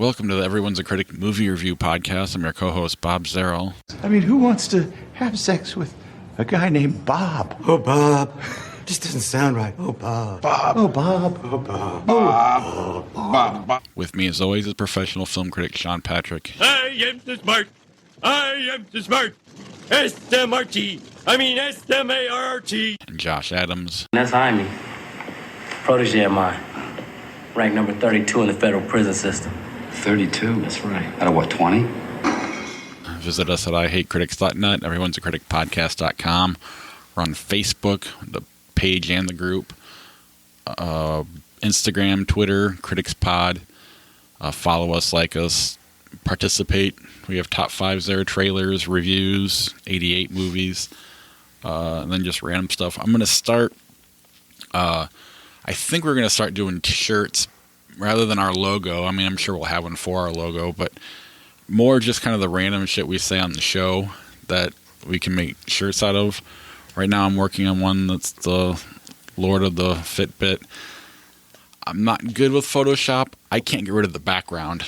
Welcome to the Everyone's a Critic movie review podcast. I'm your co-host, Bob Zarrell. I mean, who wants to have sex with a guy named Bob? Oh, Bob. Just doesn't sound right. Oh, Bob. Bob. Oh, Bob. Oh, Bob. Bob. Bob. Bob. With me, as always, is professional film critic Sean Patrick. I am too smart. I am too smart. S-M-R-T. I mean S-M-A-R-R-T. And Josh Adams. That's Jaime. Protege of mine. Rank number 32 in the federal prison system. 32? That's right. Out of what, 20? Visit us at IHateCritics.net, Everyone's a Critic Podcast.com. We're on Facebook, the page and the group. Instagram, Twitter, Critics Pod. Follow us, like us, participate. We have top fives there, trailers, reviews, 88 movies, and then just random stuff. I'm going to start, I think we're going to start doing t-shirts rather than our logo. I mean, I'm sure we'll have one for our logo, but more just kind of the random shit we say on the show that we can make shirts out of. Right now I'm working on one that's the Lord of the Fitbit. I'm not good with Photoshop. I can't get rid of the background.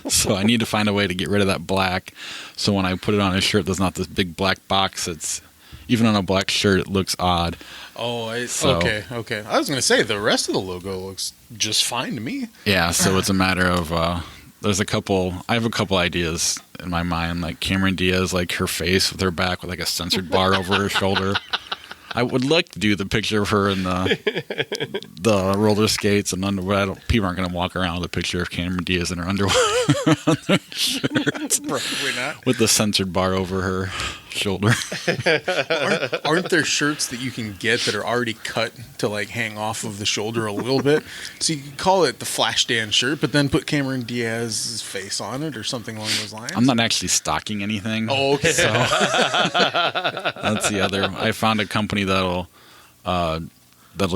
So I need to find a way to get rid of that black. So when I put it on a shirt, there's not this big black box. It's even on a black shirt, it looks odd. Oh, okay. I was going to say, the rest of the logo looks just fine to me. Yeah, so it's a matter of, I have a couple ideas in my mind, like Cameron Diaz, like her face with her back with like a censored bar over her shoulder. I would like to do the picture of her in the roller skates and underwear. People aren't going to walk around with a picture of Cameron Diaz in her underwear on their shirts. Probably not. With the censored bar over her shoulder. Aren't there shirts that you can get that are already cut to like hang off of the shoulder a little bit? So you can call it the Flashdance shirt, but then put Cameron Diaz's face on it or something along those lines? I'm not actually stocking anything. Oh, okay. So that's the other. I found a company that'll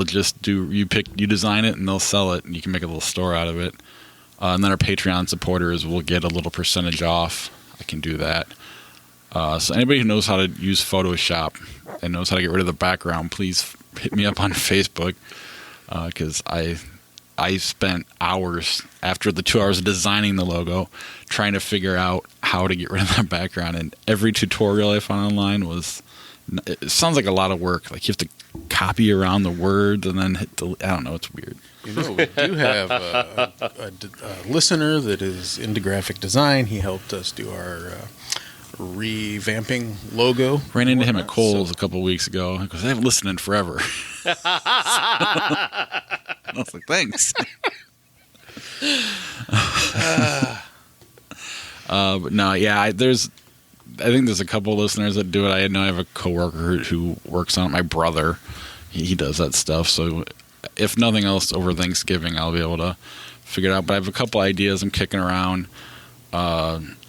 just do, you design it and they'll sell it and you can make a little store out of it. And then our Patreon supporters will get a little percentage off. I can do that. So anybody who knows how to use Photoshop and knows how to get rid of the background, please hit me up on Facebook, because I spent hours after the 2 hours of designing the logo trying to figure out how to get rid of that background, and every tutorial I found online it sounds like a lot of work. Like you have to copy around the words and then hit delete. I don't know. It's weird. You know, we do have a listener that is into graphic design. He helped us do our revamping logo. Ran into him at Kohl's a couple weeks ago because I haven't listened in forever. I was like, thanks. But no, yeah, I think there's a couple of listeners that do it. I know I have a coworker who works on it. My brother, he does that stuff. So if nothing else, over Thanksgiving, I'll be able to figure it out. But I have a couple ideas I'm kicking around.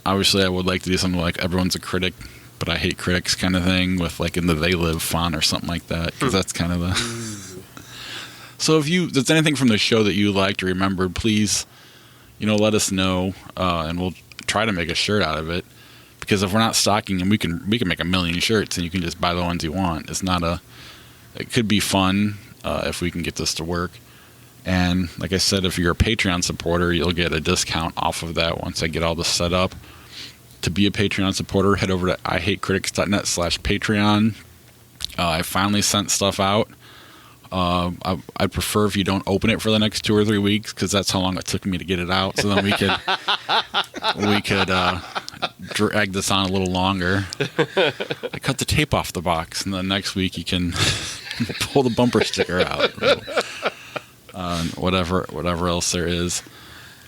Obviously, I would like to do something like Everyone's a Critic, but I hate critics kind of thing with like in the They Live font or something like that, because that's kind of the... So if there's anything from the show that you liked or remembered, please, let us know, and we'll try to make a shirt out of it. Because if we're not stocking them, we can make a million shirts, and you can just buy the ones you want. It could be fun if we can get this to work. And like I said, if you're a Patreon supporter, you'll get a discount off of that once I get all this set up. To be a Patreon supporter, head over to ihatecritics.net/Patreon. I finally sent stuff out. I'd prefer if you don't open it for the next 2 or 3 weeks, because that's how long it took me to get it out. So then we could drag this on a little longer. I cut the tape off the box, and then next week you can pull the bumper sticker out. Whatever else there is.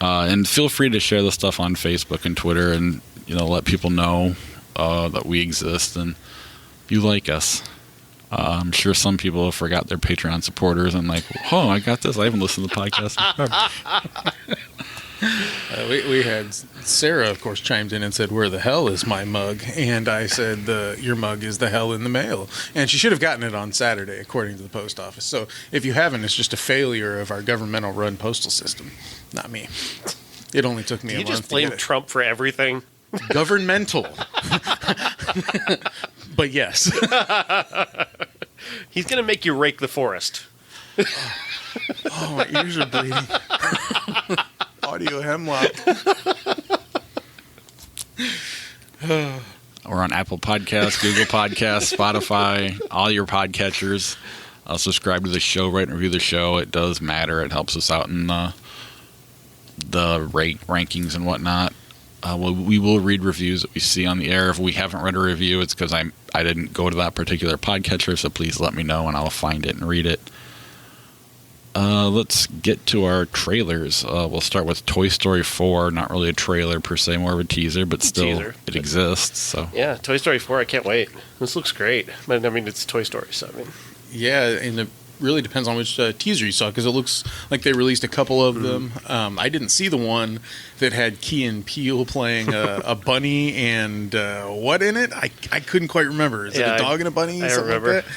And feel free to share the stuff on Facebook and Twitter, and let people know that we exist and you like us. I'm sure some people have forgot their Patreon supporters and like, oh, I got this. I haven't listened to the podcast. We had Sarah, of course, chimed in and said, "Where the hell is my mug?" And I said, "Your mug is the hell in the mail." And she should have gotten it on Saturday, according to the post office. So if you haven't, it's just a failure of our governmental-run postal system, not me. It only took me a month to get it. You just blame Trump for everything? Governmental. But yes. He's going to make you rake the forest. Oh, my ears are bleeding. Oh, audio hemlock. We're on Apple Podcasts, Google Podcasts, Spotify, all your podcatchers. Subscribe to the show, rate and review the show. It does matter. It helps us out in the rankings and whatnot. We will read reviews that we see on the air. If we haven't read a review, it's because I didn't go to that particular podcatcher, so please let me know and I'll find it and read it. Let's get to our trailers. We'll start with Toy Story 4. Not really a trailer per se, more of a teaser, but still it exists. So yeah, Toy Story 4. I can't wait. This looks great. But I mean, it's Toy Story, so I mean, yeah, and it really depends on which teaser you saw, because it looks like they released a couple of them. I didn't see the one that had Key and Peele playing a bunny and what in it? I couldn't quite remember. Is it a dog and a bunny? I don't remember. Like that?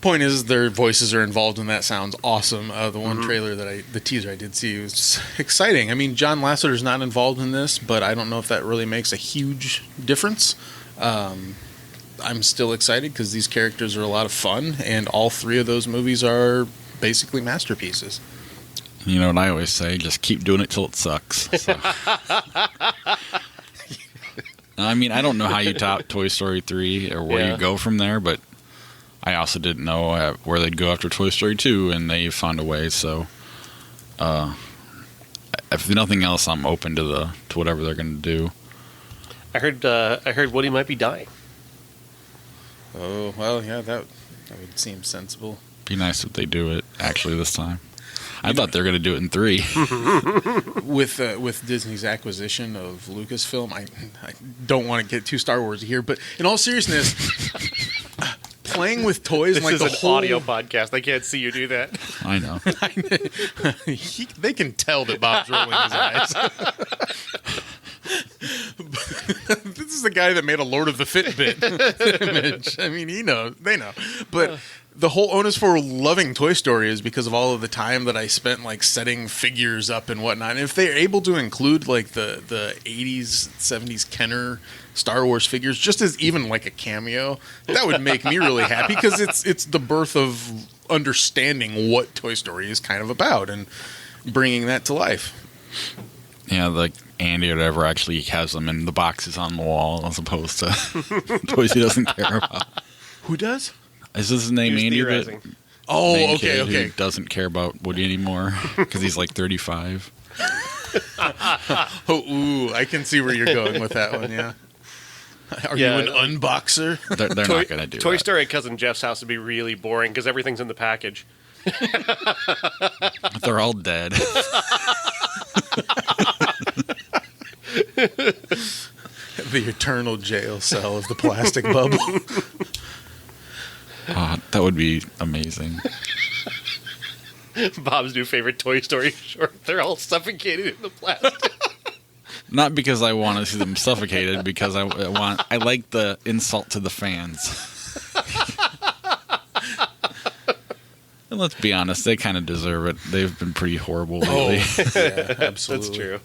Point is, their voices are involved, and that sounds awesome. The one trailer the teaser I did see was exciting. I mean, John Lasseter's not involved in this, but I don't know if that really makes a huge difference. I'm still excited because these characters are a lot of fun, and all three of those movies are basically masterpieces. You know what I always say? Just keep doing it till it sucks. So. I mean, I don't know how you top Toy Story 3 or where you go from there, but I also didn't know where they'd go after Toy Story 2, and they found a way. So, if nothing else, I'm open to whatever they're going to do. I heard Woody might be dying. Oh well, yeah, that would seem sensible. Be nice if they do it actually this time. I thought they were going to do it in 3. With Disney's acquisition of Lucasfilm, I don't want to get too Star Wars here, but in all seriousness. Playing with toys, this like is the an whole audio podcast. I can't see you do that. I know. They can tell that Bob's rolling his eyes. This is the guy that made a Lord of the Fitbit image. I mean, they know. But the whole onus for loving Toy Story is because of all of the time that I spent like setting figures up and whatnot. And if they're able to include like the 80s, 70s Kenner Star Wars figures, just as even like a cameo, that would make me really happy, because it's the birth of understanding what Toy Story is kind of about and bringing that to life. Yeah, like Andy or whatever actually has them in the boxes on the wall as opposed to toys he doesn't care about. Who does? Is this his name, Andy? Oh, okay, okay. Who doesn't care about Woody anymore because he's like 35. I can see where you're going with that one. Yeah. Are you an unboxer? They're not going to do Toy that. Story at Cousin Jeff's house would be really boring because everything's in the package. They're all dead. The eternal jail cell of the plastic bubble. That would be amazing. Bob's new favorite Toy Story short. They're all suffocated in the plastic. Not because I want to see them suffocated, because I like the insult to the fans. And let's be honest, they kind of deserve it. They've been pretty horrible lately. Yeah, absolutely. That's true.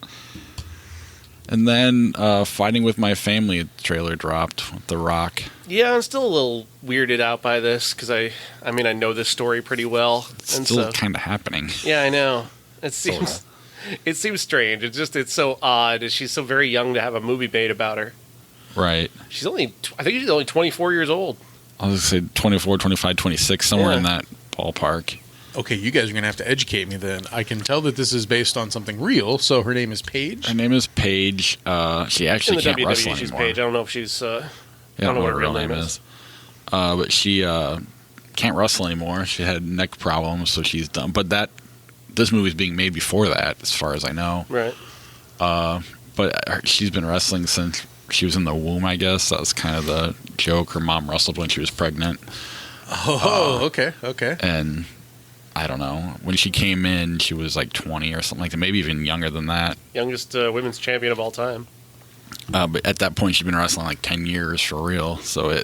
And then Fighting With My Family trailer dropped with The Rock. Yeah, I'm still a little weirded out by this because I know this story pretty well. It's still kind of happening. Yeah, I know. It seems strange. It's so odd. She's so very young to have a movie made about her. Right. I think she's only 24 years old. I was going to say 24, 25, 26, somewhere in that ballpark. Okay, you guys are going to have to educate me then. I can tell that this is based on something real, so her name is Paige? Her name is Paige. She actually can't wrestle she's anymore. Paige. I don't know if she's... I don't know what her real name is. But she can't wrestle anymore. She had neck problems, so she's done. But this movie's being made before that, as far as I know. Right. But she's been wrestling since she was in the womb, I guess. That was kind of the joke. Her mom wrestled when she was pregnant. Oh, okay. And I don't know. When she came in, she was like 20 or something like that. Maybe even younger than that. Youngest women's champion of all time. But at that point, she'd been wrestling like 10 years for real. So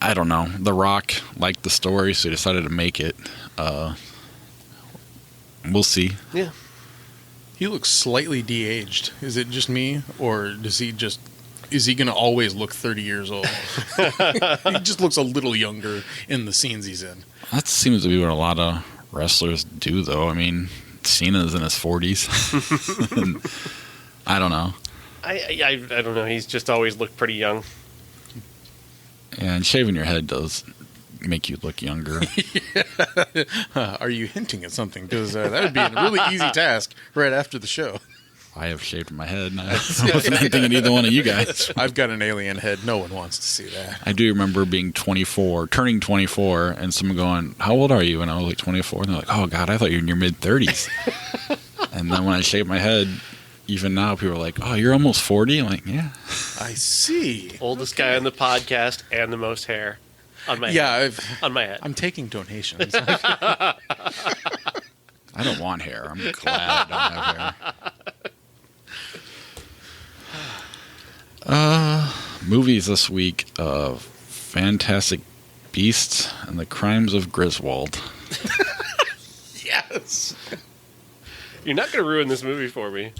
I don't know. The Rock liked the story, so he decided to make it. We'll see. Yeah. He looks slightly de-aged. Is it just me, or is he going to always look 30 years old? He just looks a little younger in the scenes he's in. That seems to be what a lot of wrestlers do, though. I mean, Cena's in his 40s. I don't know. I don't know. He's just always looked pretty young. And shaving your head does make you look younger. Are you hinting at something? Because that would be a really easy task right after the show. I have shaved my head, and I wasn't hinting at either one of you guys. I've got an alien head. No one wants to see that. I do remember being 24, turning 24, and someone going, "How old are you?" And I was like 24, and they're like, "Oh God, I thought you were in your mid-30s." And then when I shaved my head, even now people are like, "Oh, you're almost 40." I'm like, "Yeah." I see. Oldest guy on the podcast and the most hair on my head. On my head. I'm taking donations. I don't want hair. I'm glad I don't have hair. Movies this week: Fantastic Beasts and the Crimes of Grindelwald. Yes. You're not going to ruin this movie for me.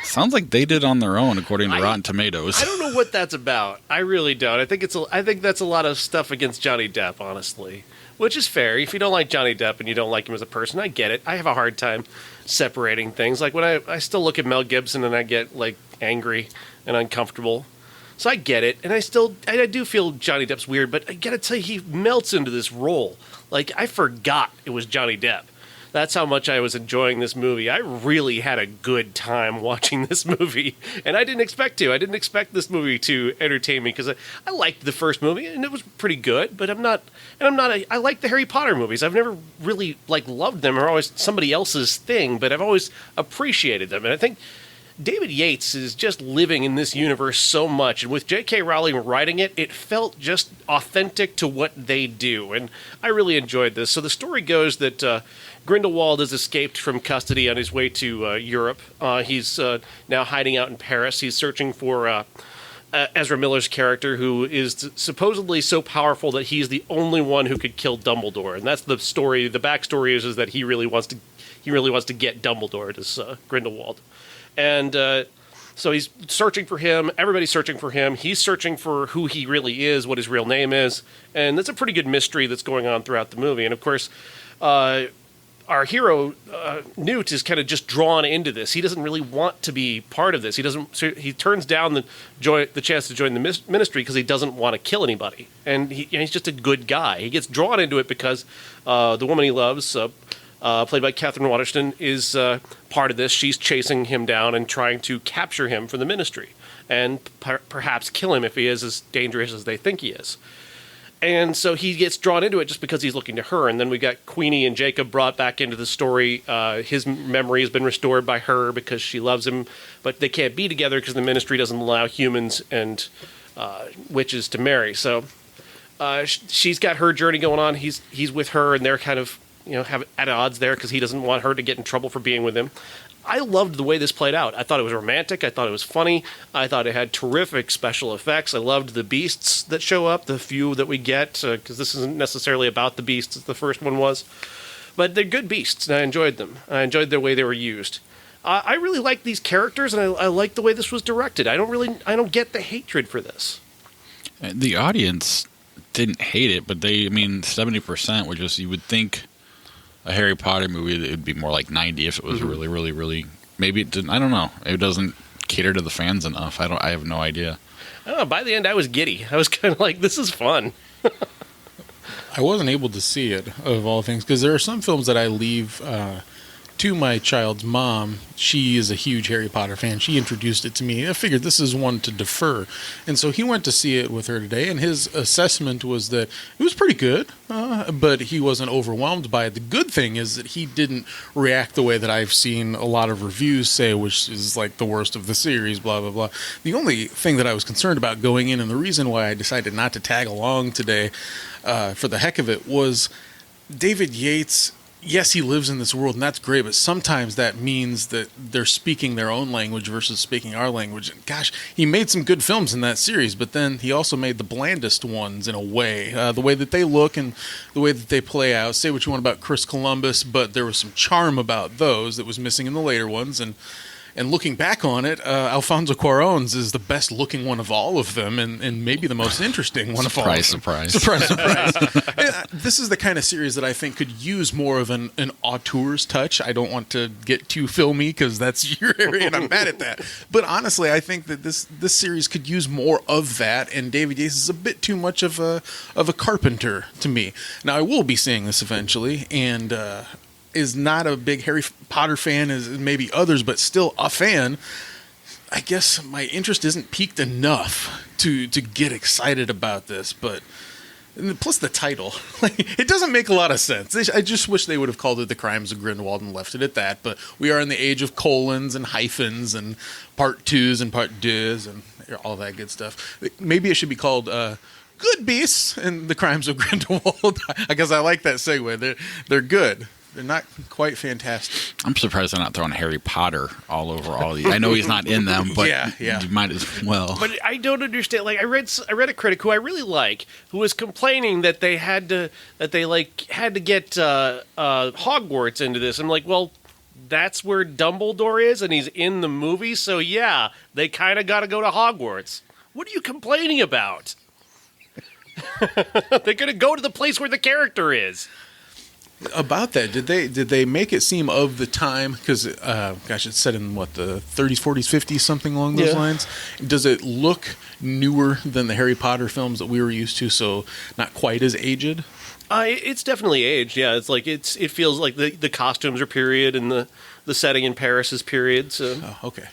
Sounds like they did on their own, according to Rotten Tomatoes. I don't know what that's about. I really don't. I think that's a lot of stuff against Johnny Depp, honestly, which is fair. If you don't like Johnny Depp and you don't like him as a person, I get it. I have a hard time separating things. Like when I still look at Mel Gibson and I get like angry and uncomfortable. So I get it, and I do feel Johnny Depp's weird, but I gotta tell you, he melts into this role. Like, I forgot it was Johnny Depp. That's how much I was enjoying this movie. I really had a good time watching this movie, and I didn't expect to. I didn't expect this movie to entertain me, because I liked the first movie, and it was pretty good, but I like the Harry Potter movies. I've never really, loved them, or always somebody else's thing, but I've always appreciated them, and I think David Yates is just living in this universe so much, and with J.K. Rowling writing it, it felt just authentic to what they do, and I really enjoyed this. So the story goes that Grindelwald has escaped from custody on his way to Europe. He's now hiding out in Paris. He's searching for Ezra Miller's character, who is supposedly so powerful that he's the only one who could kill Dumbledore, and that's the story. The backstory is that he really wants to get Dumbledore, this Grindelwald. And so he's searching for him. Everybody's searching for him. He's searching for who he really is, what his real name is. And that's a pretty good mystery that's going on throughout the movie. And, of course, our hero, Newt, is kind of just drawn into this. He doesn't really want to be part of this. He turns down the chance to join the ministry because he doesn't want to kill anybody. And he's just a good guy. He gets drawn into it because the woman he loves, played by Catherine Waterston, is part of this. She's chasing him down and trying to capture him for the ministry and perhaps kill him if he is as dangerous as they think he is. And so he gets drawn into it just because he's looking to her. And then we got Queenie and Jacob brought back into the story. His memory has been restored by her because she loves him, but they can't be together because the ministry doesn't allow humans and witches to marry. So she's got her journey going on. He's with her, and they're kind of have at odds there because he doesn't want her to get in trouble for being with him. I loved the way this played out. I thought it was romantic. I thought it was funny. I thought it had terrific special effects. I loved the beasts that show up, the few that we get, because this isn't necessarily about the beasts as the first one was. But they're good beasts, and I enjoyed them. I enjoyed the way they were used. I really like these characters, and I like the way this was directed. I don't get the hatred for this. The audience didn't hate it, but 70%, which is, you would think a Harry Potter movie, it would be more like 90 if it was really, really, really. Maybe it didn't. I don't know. It doesn't cater to the fans enough. I have no idea. I don't know. By the end, I was giddy. I was kind of like, this is fun. I wasn't able to see it, of all things, because there are some films that I leave to my child's mom. She is a huge Harry Potter fan. She introduced it to me. I figured this is one to defer. And so he went to see it with her today, and his assessment was that it was pretty good, but he wasn't overwhelmed by it. The good thing is that he didn't react the way that I've seen a lot of reviews say, which is like the worst of the series, blah, blah, blah. The only thing that I was concerned about going in, and the reason why I decided not to tag along today for the heck of it, was David Yates. Yes, he lives in this world, and that's great, but sometimes that means that they're speaking their own language versus speaking our language. And gosh, he made some good films in that series, but then he also made the blandest ones in a way. The way that they look and the way that they play out. Say what you want about Chris Columbus, but there was some charm about those that was missing in the later ones. And And looking back on it, Alfonso Cuarón's is the best looking one of all of them, and maybe the most interesting one of all. Surprise. This is the kind of series that I think could use more of an auteur's touch. I don't want to get too filmy because that's your area, and I'm mad at that. But honestly, I think that this series could use more of that, and David Yates is a bit too much of a carpenter to me. Now, I will be seeing this eventually, and is not a big Harry Potter fan as maybe others, but still a fan. I guess my interest isn't piqued enough to get excited about this, but plus the title, it doesn't make a lot of sense. I just wish they would have called it The Crimes of Grindelwald and left it at that, but we are in the age of colons and hyphens and part twos and part deux and all that good stuff. Maybe it should be called Good Beasts and The Crimes of Grindelwald. I guess I like that segue. They're good. They're not quite fantastic. I'm surprised they're not throwing Harry Potter all over all these. I know he's not in them, but yeah. You might as well. But I don't understand. Like I read a critic who I really like, who was complaining that they had to get Hogwarts into this. I'm like, well, that's where Dumbledore is, and he's in the movie, so yeah, they kind of got to go to Hogwarts. What are you complaining about? They're going to go to the place where the character is. About that, did they make it seem of the time? Because it's set in what, the 30s, 40s, 50s, something along those lines. Does it look newer than the Harry Potter films that we were used to? So not quite as aged. It's definitely aged. Yeah, it's like it feels like the costumes are period and the setting in Paris is period. So okay.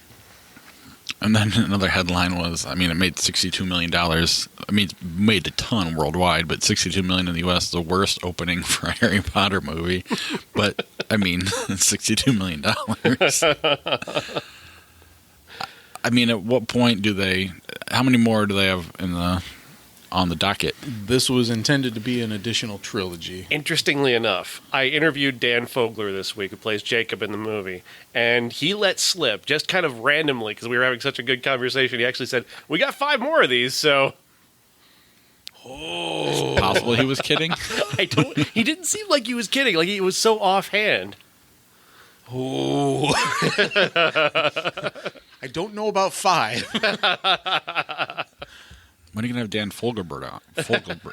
And then another headline was, it made $62 million. It made a ton worldwide, but $62 million in the U.S. is the worst opening for a Harry Potter movie. But, $62 million. At what point how many more do they have on the docket? This was intended to be an additional trilogy. Interestingly enough, I interviewed Dan Fogler this week, who plays Jacob in the movie, and he let slip, just kind of randomly, because we were having such a good conversation, he actually said, we got 5 more of these, so... Oh. Is it possible he was kidding? He didn't seem like he was kidding, like he was so offhand. Oh. I don't know about 5. When are you going to have Dan Fogelberg on?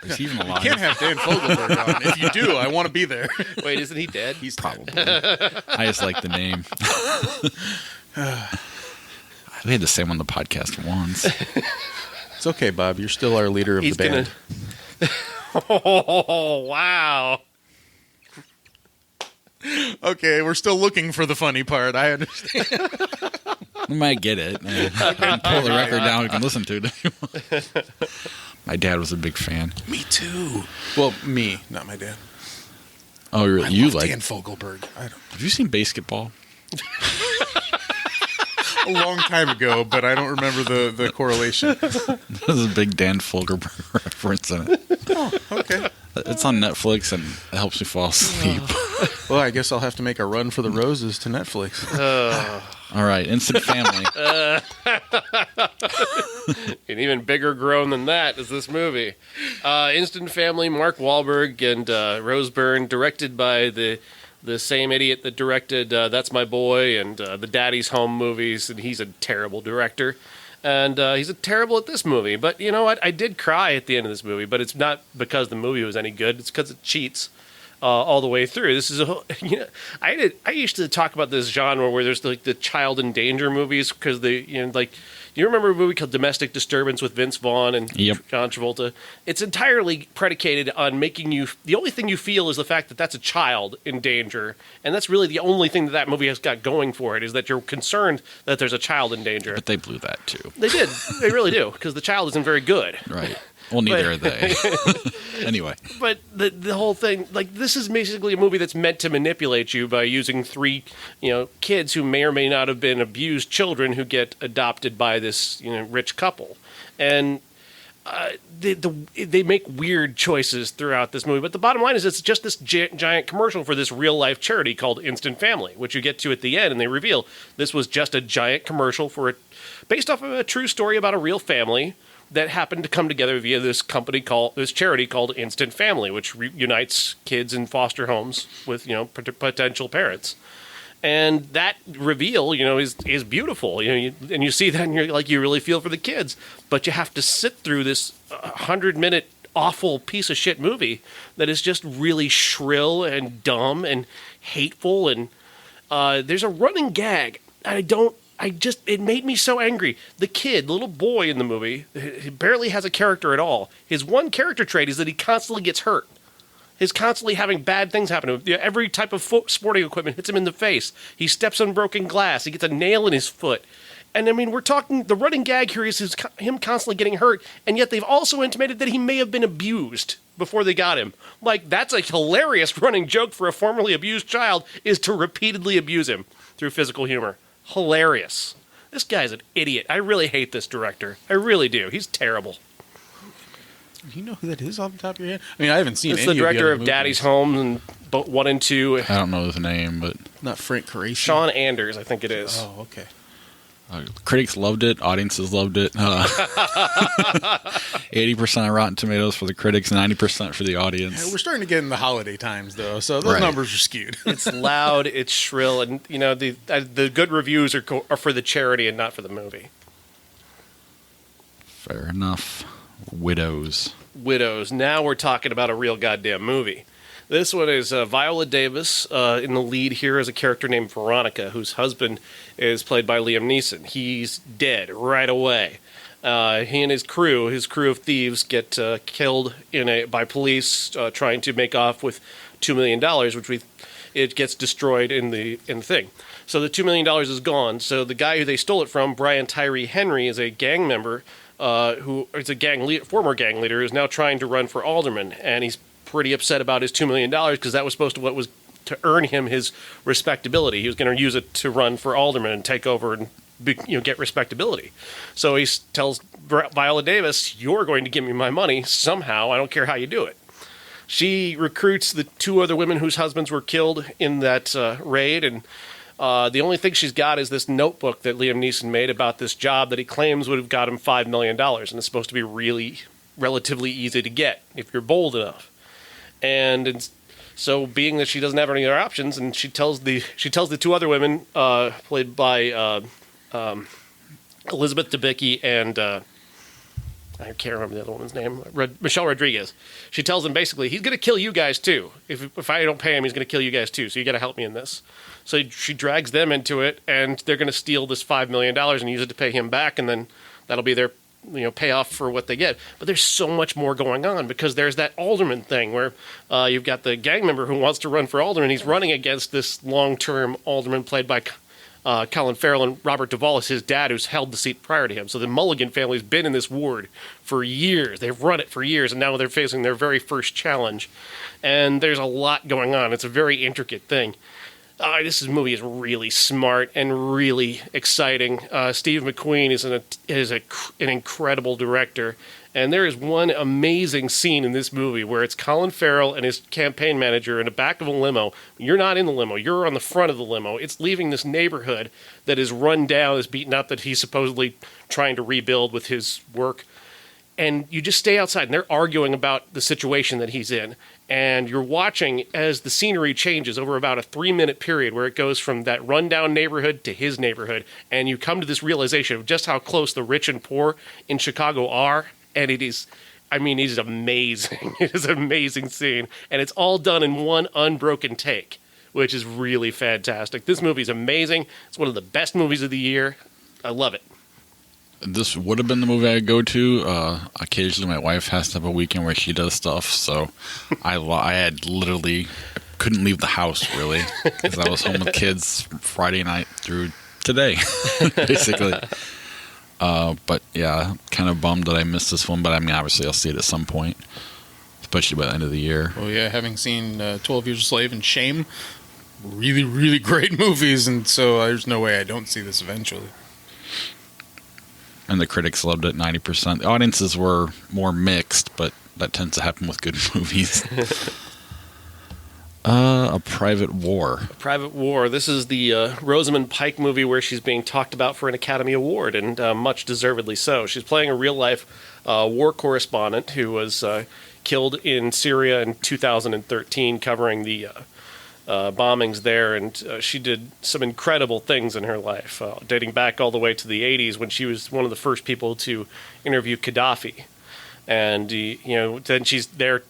Is he even alive? You can't have Dan Fogelberg on. If you do, I want to be there. Wait, isn't he dead? He's probably. I just like the name. We had the same on the podcast once. It's okay, Bob. You're still our leader of the band. Oh, wow. Okay, we're still looking for the funny part. I understand. We might get it. I can pull the record down. We can listen to it if you want. My dad was a big fan. Me too. Well, me, not my dad. Oh, really? I you love like Dan Fogelberg? Have you seen Basketball? A long time ago, but I don't remember the correlation. There's a big Dan Fogelberg reference in it. Oh, okay. It's on Netflix and it helps me fall asleep. Well, I guess I'll have to make a run for the roses to Netflix. All right, Instant Family. An even bigger groan than that is this movie. Instant Family, Mark Wahlberg and Rose Byrne, directed by the same idiot that directed That's My Boy and the Daddy's Home movies, and he's a terrible director. And he's terrible at this movie. But you know what? I did cry at the end of this movie, but it's not because the movie was any good. It's because it cheats all the way through. This is I used to talk about this genre where there's like the child in danger movies because you remember a movie called Domestic Disturbance with Vince Vaughn and John Travolta? It's entirely predicated on making you... The only thing you feel is the fact that that's a child in danger. And that's really the only thing that movie has got going for it, is that you're concerned that there's a child in danger. But they blew that, too. They did. They really do, because the child isn't very good. Right. Well, neither are they. Anyway. But the whole thing, like, this is basically a movie that's meant to manipulate you by using 3, kids who may or may not have been abused children who get adopted by this, rich couple. And they make weird choices throughout this movie. But the bottom line is it's just this giant commercial for this real-life charity called Instant Family, which you get to at the end, and they reveal this was just a giant commercial based off of a true story about a real family that happened to come together via this charity called Instant Family, which unites kids in foster homes with, potential parents. And that reveal, is beautiful. And you see that, and you're like, you really feel for the kids. But you have to sit through this 100-minute awful piece of shit movie that is just really shrill and dumb and hateful. And there's a running gag. It made me so angry. The kid, the little boy in the movie, he barely has a character at all. His one character trait is that he constantly gets hurt. He's constantly having bad things happen to him. Every type of sporting equipment hits him in the face. He steps on broken glass. He gets a nail in his foot. And I mean, we're talking, the running gag here is him constantly getting hurt, and yet they've also intimated that he may have been abused before they got him. Like, that's a hilarious running joke for a formerly abused child, is to repeatedly abuse him through physical humor. Hilarious. This guy's an idiot. I really hate this director. I really do. He's terrible. Do you know who that is off the top of your head? I mean, I haven't seen it's any the director of of Daddy's Home and 1 and 2. I don't know his name, but Not Frank Caracci. Sean Anders, I think it is. Oh, okay. critics loved it. Audiences loved it. 80% on Rotten Tomatoes for the critics, 90% for the audience. We're starting to get in the holiday times, though, so those numbers are skewed. It's loud, it's shrill, and the good reviews are for the charity and not for the movie. Fair enough. Widows. Now we're talking about a real goddamn movie. This one is Viola Davis in the lead here as a character named Veronica, whose husband is played by Liam Neeson. He's dead right away. He and his crew of thieves, get killed by police trying to make off with $2 million, it gets destroyed in the thing. So the $2 million is gone. So the guy who they stole it from, Brian Tyree Henry, is a gang member who is a former gang leader who's now trying to run for alderman, and he's pretty upset about his $2 million because that was supposed to earn him his respectability. He was going to use it to run for alderman and take over and get respectability. So he tells Viola Davis, "You're going to give me my money somehow. I don't care how you do it." She recruits the 2 other women whose husbands were killed in that raid, and the only thing she's got is this notebook that Liam Neeson made about this job that he claims would have got him $5 million, and it's supposed to be relatively easy to get if you're bold enough. And so, being that she doesn't have any other options, and she tells the 2 other women, played by Elizabeth Debicki and I can't remember the other woman's name, Michelle Rodriguez. She tells them basically, he's going to kill you guys too. If I don't pay him, he's going to kill you guys too. So you got to help me in this. So she drags them into it, and they're going to steal this $5 million and use it to pay him back, and then that'll be their payoff for what they get. But there's so much more going on, because there's that alderman thing where you've got the gang member who wants to run for alderman. He's running against this long-term alderman played by Colin Farrell, and Robert Duvall is his dad, who's held the seat prior to him. So the Mulligan family's been in this ward for years. They've run it for years, and now they're facing their very first challenge. And there's a lot going on. It's a very intricate thing. This movie is really smart and really exciting. Steve McQueen is an incredible director. And there is one amazing scene in this movie where it's Colin Farrell and his campaign manager in the back of a limo. You're not in the limo. You're on the front of the limo. It's leaving this neighborhood that is run down, is beaten up, that he's supposedly trying to rebuild with his work. And you just stay outside, and they're arguing about the situation that he's in. And you're watching as the scenery changes over about a 3-minute period where it goes from that rundown neighborhood to his neighborhood. And you come to this realization of just how close the rich and poor in Chicago are. And it is amazing. It is an amazing scene. And it's all done in one unbroken take, which is really fantastic. This movie is amazing. It's one of the best movies of the year. I love it. This would have been the movie I'd go to. Occasionally, my wife has to have a weekend where she does stuff, so I had literally couldn't leave the house, really, because I was home with kids Friday night through today, basically. But yeah, kind of bummed that I missed this one, but I mean, obviously I'll see it at some point, especially by the end of the year. Oh yeah, having seen 12 Years a Slave and Shame, really, really great movies, and so there's no way I don't see this eventually. And the critics loved it, 90%. The audiences were more mixed, but that tends to happen with good movies. A Private War. A Private War. This is the Rosamund Pike movie where she's being talked about for an Academy Award, and much deservedly so. She's playing a real-life war correspondent who was killed in Syria in 2013, covering the bombings there, and she did some incredible things in her life, dating back all the way to the 80s when she was one of the first people to interview Gaddafi. And, then she's there,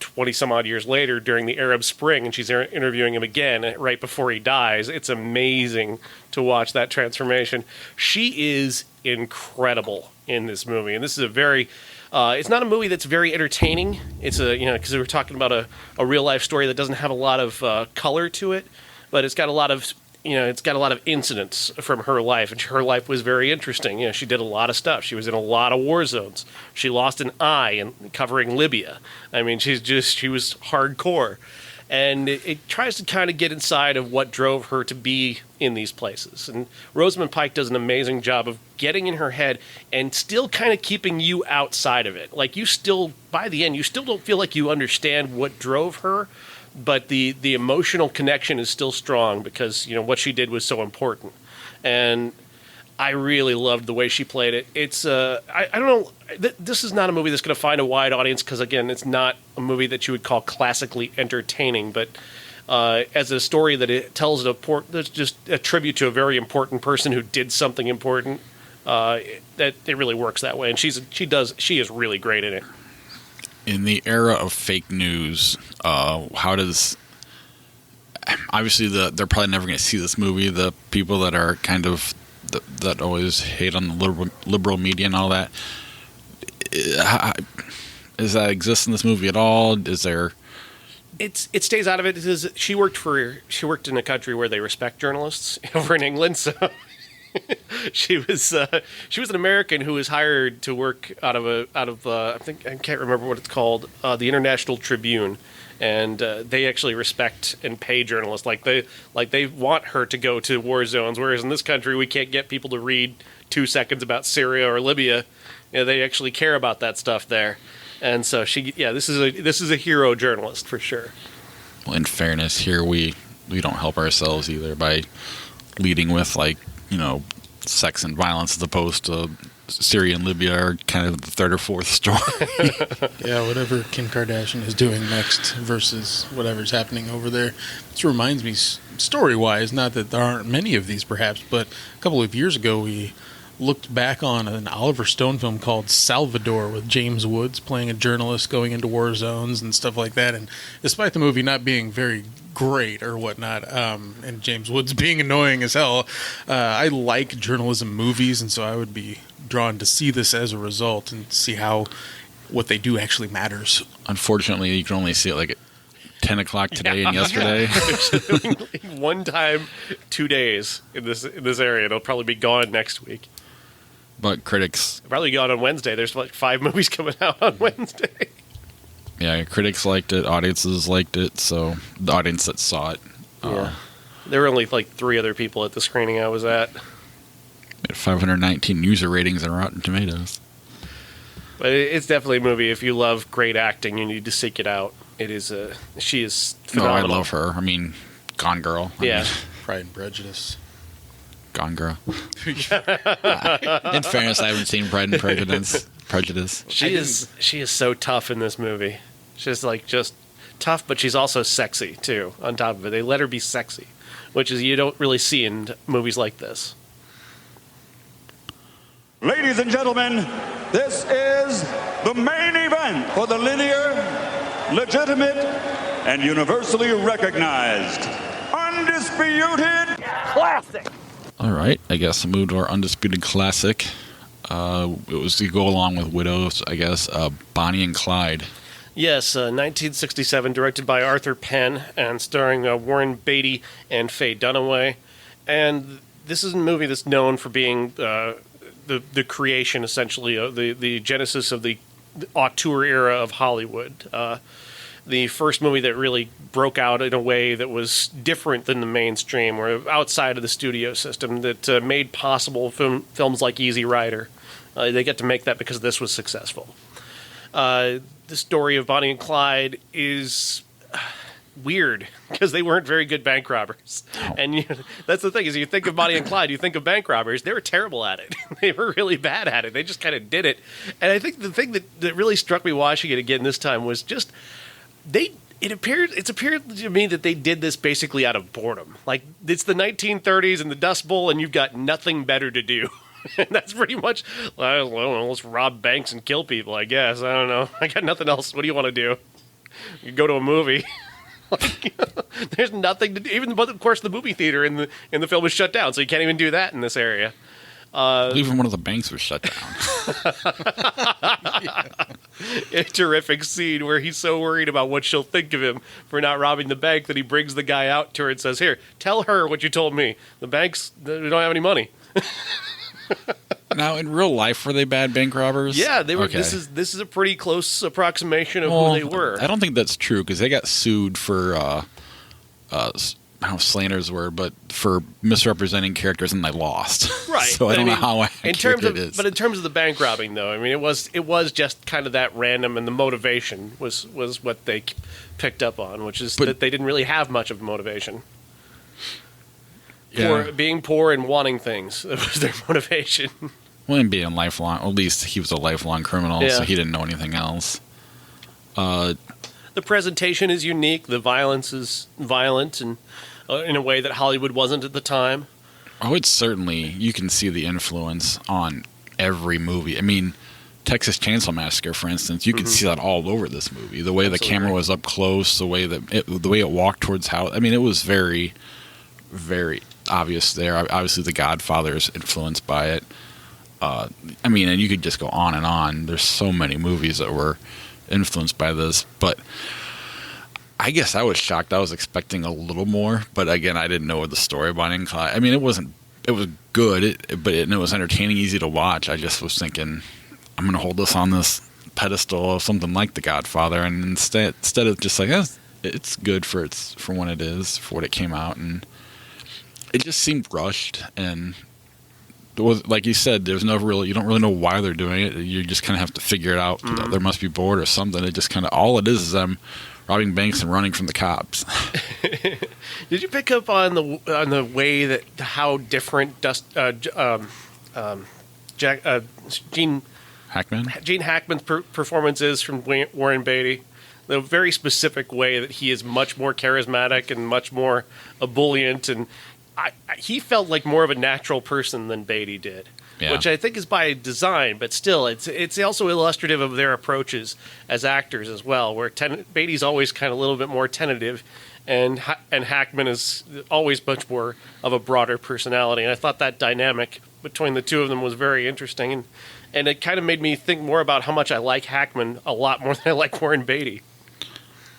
20 some odd years later during the Arab Spring, and she's interviewing him again right before he dies. It's amazing to watch that transformation. She is incredible in this movie. And this is a very, it's not a movie that's very entertaining. It's because we're talking about a real life story that doesn't have a lot of color to it, but it's got a lot of, incidents from her life, and her life was very interesting. She did a lot of stuff. She was in a lot of war zones. She lost an eye in covering Libya. I mean, she was hardcore. And it tries to kind of get inside of what drove her to be in these places. And Rosamund Pike does an amazing job of getting in her head and still kind of keeping you outside of it. Like, you still, by the end, you still don't feel like you understand what drove her, but the emotional connection is still strong because, what she did was so important. And I really loved the way she played it. It's, I don't know, this is not a movie that's going to find a wide audience because, again, it's not a movie that you would call classically entertaining, but as a story that it tells that's just a tribute to a very important person who did something important, that it really works that way. And she is really great in it. In the era of fake news, how does... Obviously, they're probably never going to see this movie, the people that are kind of... that always hate on the liberal media and all that. Does that exist in this movie at all? Is there... It stays out of it because she worked in a country where they respect journalists over in England, so... she was an American who was hired to work out of I think I can't remember what it's called, the International Tribune, and they actually respect and pay journalists like they want her to go to war zones, whereas in this country we can't get people to read 2 seconds about Syria or Libya. They actually care about that stuff there, and so this is a hero journalist for sure. Well, in fairness, here we don't help ourselves either by leading with sex and violence as opposed to Syria and Libya are kind of the third or fourth story. Yeah, whatever Kim Kardashian is doing next versus whatever's happening over there. This reminds me, story-wise, not that there aren't many of these perhaps, but a couple of years ago we looked back on an Oliver Stone film called Salvador with James Woods playing a journalist going into war zones and stuff like that. And despite the movie not being very great or whatnot, and James Woods being annoying as hell, I like journalism movies, and so I would be drawn to see this as a result and see how what they do actually matters. Unfortunately, you can only see it at 10 o'clock today and yesterday. One time, 2 days in this area. It'll probably be gone next week. But critics... Probably gone on Wednesday. There's 5 movies coming out on Wednesday. Yeah, critics liked it, audiences liked it, so the audience that saw it... Yeah. There were only 3 other people at the screening I was at. 519 user ratings on Rotten Tomatoes. But it's definitely a movie. If you love great acting, you need to seek it out. She is phenomenal. No, I love her. I mean, Gone Girl. Pride and Prejudice. Gone Girl. In fairness, I haven't seen Pride and Prejudice. She is so tough in this movie. She's just tough, but she's also sexy too. On top of it, they let her be sexy, which is you don't really see in movies like this. Ladies and gentlemen, this is the main event for the linear, legitimate, and universally recognized, undisputed classic. All right, I guess I'll move to our undisputed classic. It was to go along with Widows, I guess, Bonnie and Clyde. Yes, 1967, directed by Arthur Penn and starring Warren Beatty and Faye Dunaway. And this is a movie that's known for being the creation, essentially, of the genesis of the auteur era of Hollywood. The first movie that really broke out in a way that was different than the mainstream or outside of the studio system that made possible films like Easy Rider. They get to make that because this was successful. The story of Bonnie and Clyde is weird because they weren't very good bank robbers. And that's the thing is you think of Bonnie and Clyde, you think of bank robbers. They were terrible at it. They were really bad at it. They just kind of did it. And I think the thing that really struck me watching it again this time was just It's appeared to me that they did this basically out of boredom. Like, it's the 1930s and the Dust Bowl, and you've got nothing better to do. And that's pretty much, I don't know, let's rob banks and kill people, I guess. I don't know. I got nothing else. What do you want to do? You go to a movie. Like, there's nothing to do. Even, but of course, the movie theater in the film was shut down, so you can't even do that in this area. Even one of the banks was shut down. A terrific scene where he's so worried about what she'll think of him for not robbing the bank that he brings the guy out to her and says, "Here, tell her what you told me. The banks, they don't have any money." Now, in real life, were they bad bank robbers? Yeah, they were. Okay. This is a pretty close approximation of who they were. I don't think that's true because they got sued for I don't know if slander's the word, but for misrepresenting characters, and they lost. Right. So I don't know how accurate it is. But in terms of the bank robbing, though, I mean, it was just kind of that random, and the motivation was what they picked up on, which is that they didn't really have much of motivation. Yeah. Being poor and wanting things, that was their motivation. Well, and being lifelong, at least he was a lifelong criminal, so he didn't know anything else. The presentation is unique. The violence is violent, and in a way that Hollywood wasn't at the time. Oh, it's certainly, you can see the influence on every movie. I mean, Texas Chainsaw Massacre, for instance, you can see that all over this movie. The way the camera was up close, the way it walked towards how. I mean, it was very, very obvious there. Obviously, The Godfather is influenced by it. I mean, and you could just go on and on. There's so many movies that were influenced by this, but I guess I was shocked. I was expecting a little more, but again, I didn't know the story of Bonnie and Clyde. I mean, it was good, but it was entertaining, easy to watch. I just was thinking, I'm going to hold this on this pedestal of something like The Godfather, and instead of just like, it's good for when it is, for what it came out, and it just seemed rushed, and there was, like you said, you don't really know why they're doing it. You just kind of have to figure it out. There must be bored or something. It just kind of, all it is them robbing banks and running from the cops. Did you pick up on the way that how different Gene Hackman's performance is from Warren Beatty? The very specific way that he is much more charismatic and much more ebullient, and he felt like more of a natural person than Beatty did. Yeah. Which I think is by design, but still, it's also illustrative of their approaches as actors as well, where Beatty's always kind of a little bit more tentative, and Hackman is always much more of a broader personality. And I thought that dynamic between the two of them was very interesting, and it kind of made me think more about how much I like Hackman a lot more than I like Warren Beatty.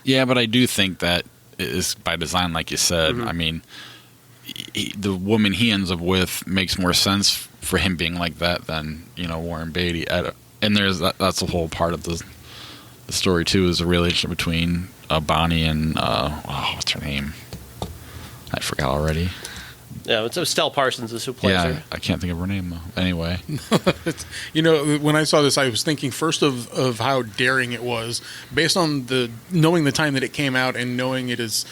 Yeah, but I do think that is by design, like you said. I mean, the woman he ends up with makes more sense for him being like that than, Warren Beatty. And that's the whole part of the story too, is the relationship between Bonnie and what's her name? I forgot already. Yeah, it's Estelle Parsons is who plays her. I can't think of her name though. Anyway, when I saw this, I was thinking first of how daring it was, based on knowing the time that it came out and knowing it is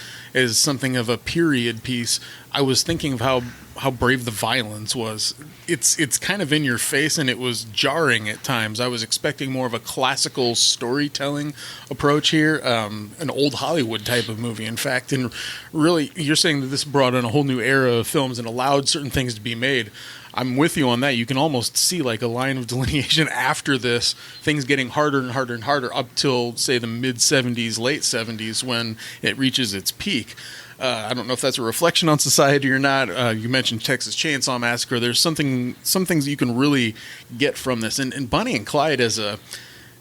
something of a period piece. I was thinking of how brave the violence was. It's kind of in your face, and it was jarring at times. I was expecting more of a classical storytelling approach here, an old Hollywood type of movie, in fact. And really, you're saying that this brought in a whole new era of films and allowed certain things to be made. I'm with you on that. You can almost see like a line of delineation after this, things getting harder and harder and harder up till, say, the mid-'70s, late '70s, when it reaches its peak. I don't know if that's a reflection on society or not. You mentioned Texas Chainsaw Massacre. There's some things that you can really get from this. And Bonnie and Clyde as a